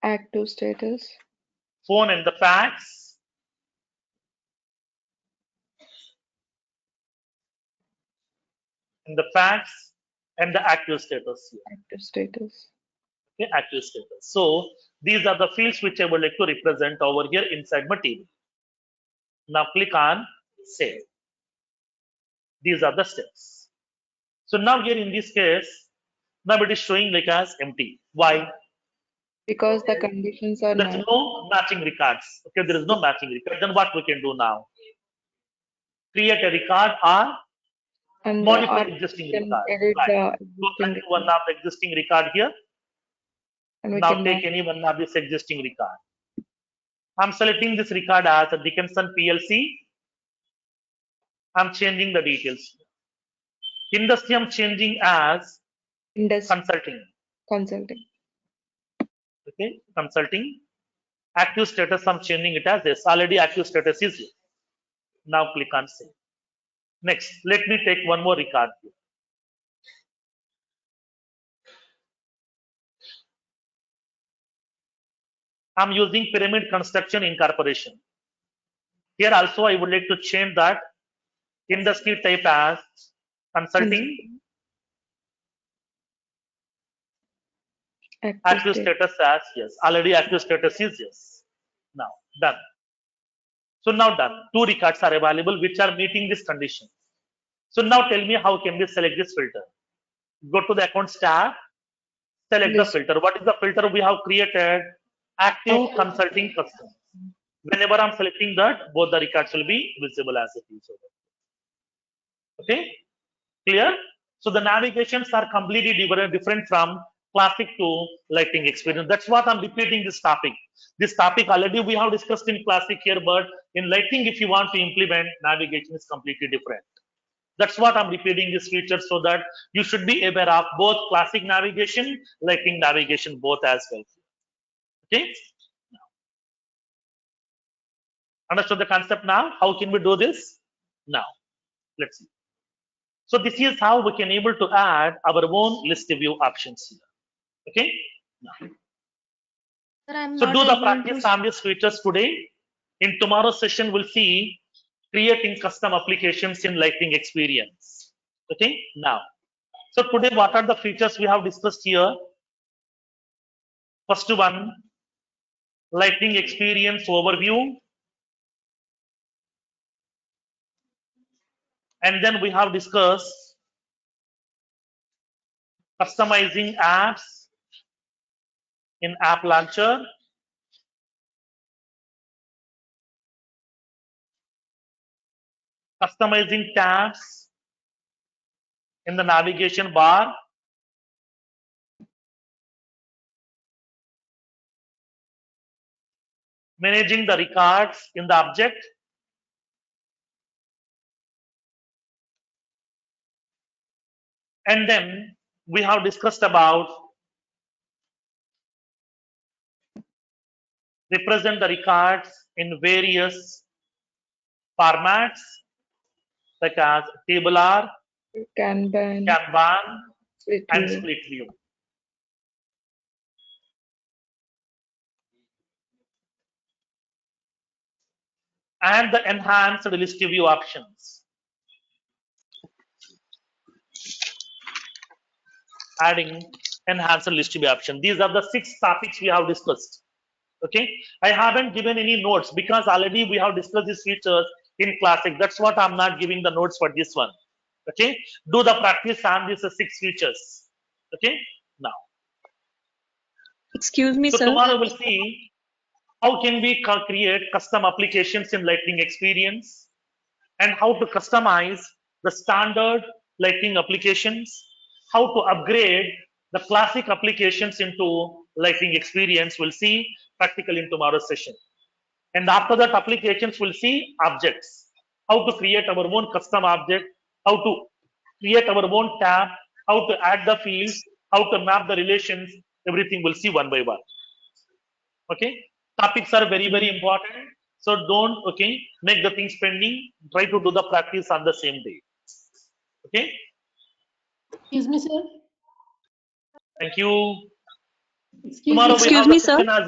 Active status. phone and the fax, and the fax, and the active status here. Active status. Okay, active status. So these are the fields which I would like to represent over here inside my table. Now click on save. These are the steps. So now here in this case, now it is showing like as empty. Why? Because the conditions are There's met. no matching records. Okay, there is no matching record. Then what we can do now? Create a record or And modify or existing can record. edit Right. the Go back existing to one record. of the existing record here. And we Now can take any one of this existing record. I'm selecting this record as a Dickinson PLC. I'm changing the details. Industry I'm changing as industry consulting. consulting. Okay, consulting. Active status I'm changing it as this. Already active status is here. Now click on save. Next, let me take one more record here. I'm using pyramid construction incorporation. Here also I would like to change that industry type as consulting, active status as yes. Already active status is yes. Now done. So now done. Two records are available which are meeting this condition. So now tell me how can we select this filter? Go to the accounts tab, select the filter. What is the filter we have created? Active consulting custom. Whenever I'm selecting that, both the records will be visible as it is. Okay, clear? So the navigations are completely different from classic to lighting experience. That's what I'm repeating this topic. This topic already we have discussed in classic here, but in lighting, if you want to implement, navigation is completely different. That's what I'm repeating this feature so that you should be aware of both classic navigation, lighting navigation, both as well. Okay. Understood the concept now? How can we do this? Now, let's see. So this is how we can able to add our own list view options here. Okay. Now. Sir, I'm So not do the able practice to. on these features today. In tomorrow's session, we'll see creating custom applications in lighting experience. Okay. Now, so today, what are the features we have discussed here? First one, lighting experience overview. And then we have discussed customizing apps in app launcher. Customizing tabs in the navigation bar. Managing the records in the object. And then we have discussed about represent the records in various formats such as tabular, Kanban, Kanban, split and view. split view. And the enhanced list view options. Adding enhanced list view option. These are the 6 topics we have discussed. Okay, I haven't given any notes because already we have discussed these features in classic. That's what I'm not giving the notes for this one. Okay, do the practice on these 6 features. Okay, now. Excuse me, So sir. tomorrow we'll see how can we create custom applications in lighting experience and how to customize the standard lighting applications, how to upgrade the classic applications into lighting experience. We'll see practical in tomorrow's session. And after that, applications will see objects, how to create our own custom object, how to create our own tab, how to add the fields, how to map the relations, everything we'll see one by one. Okay, topics are very, very important. So don't, okay, make the things pending. Try to do the practice on the same day. Okay. Excuse me, sir. Thank you. Excuse Tomorrow we have the me, sir. session as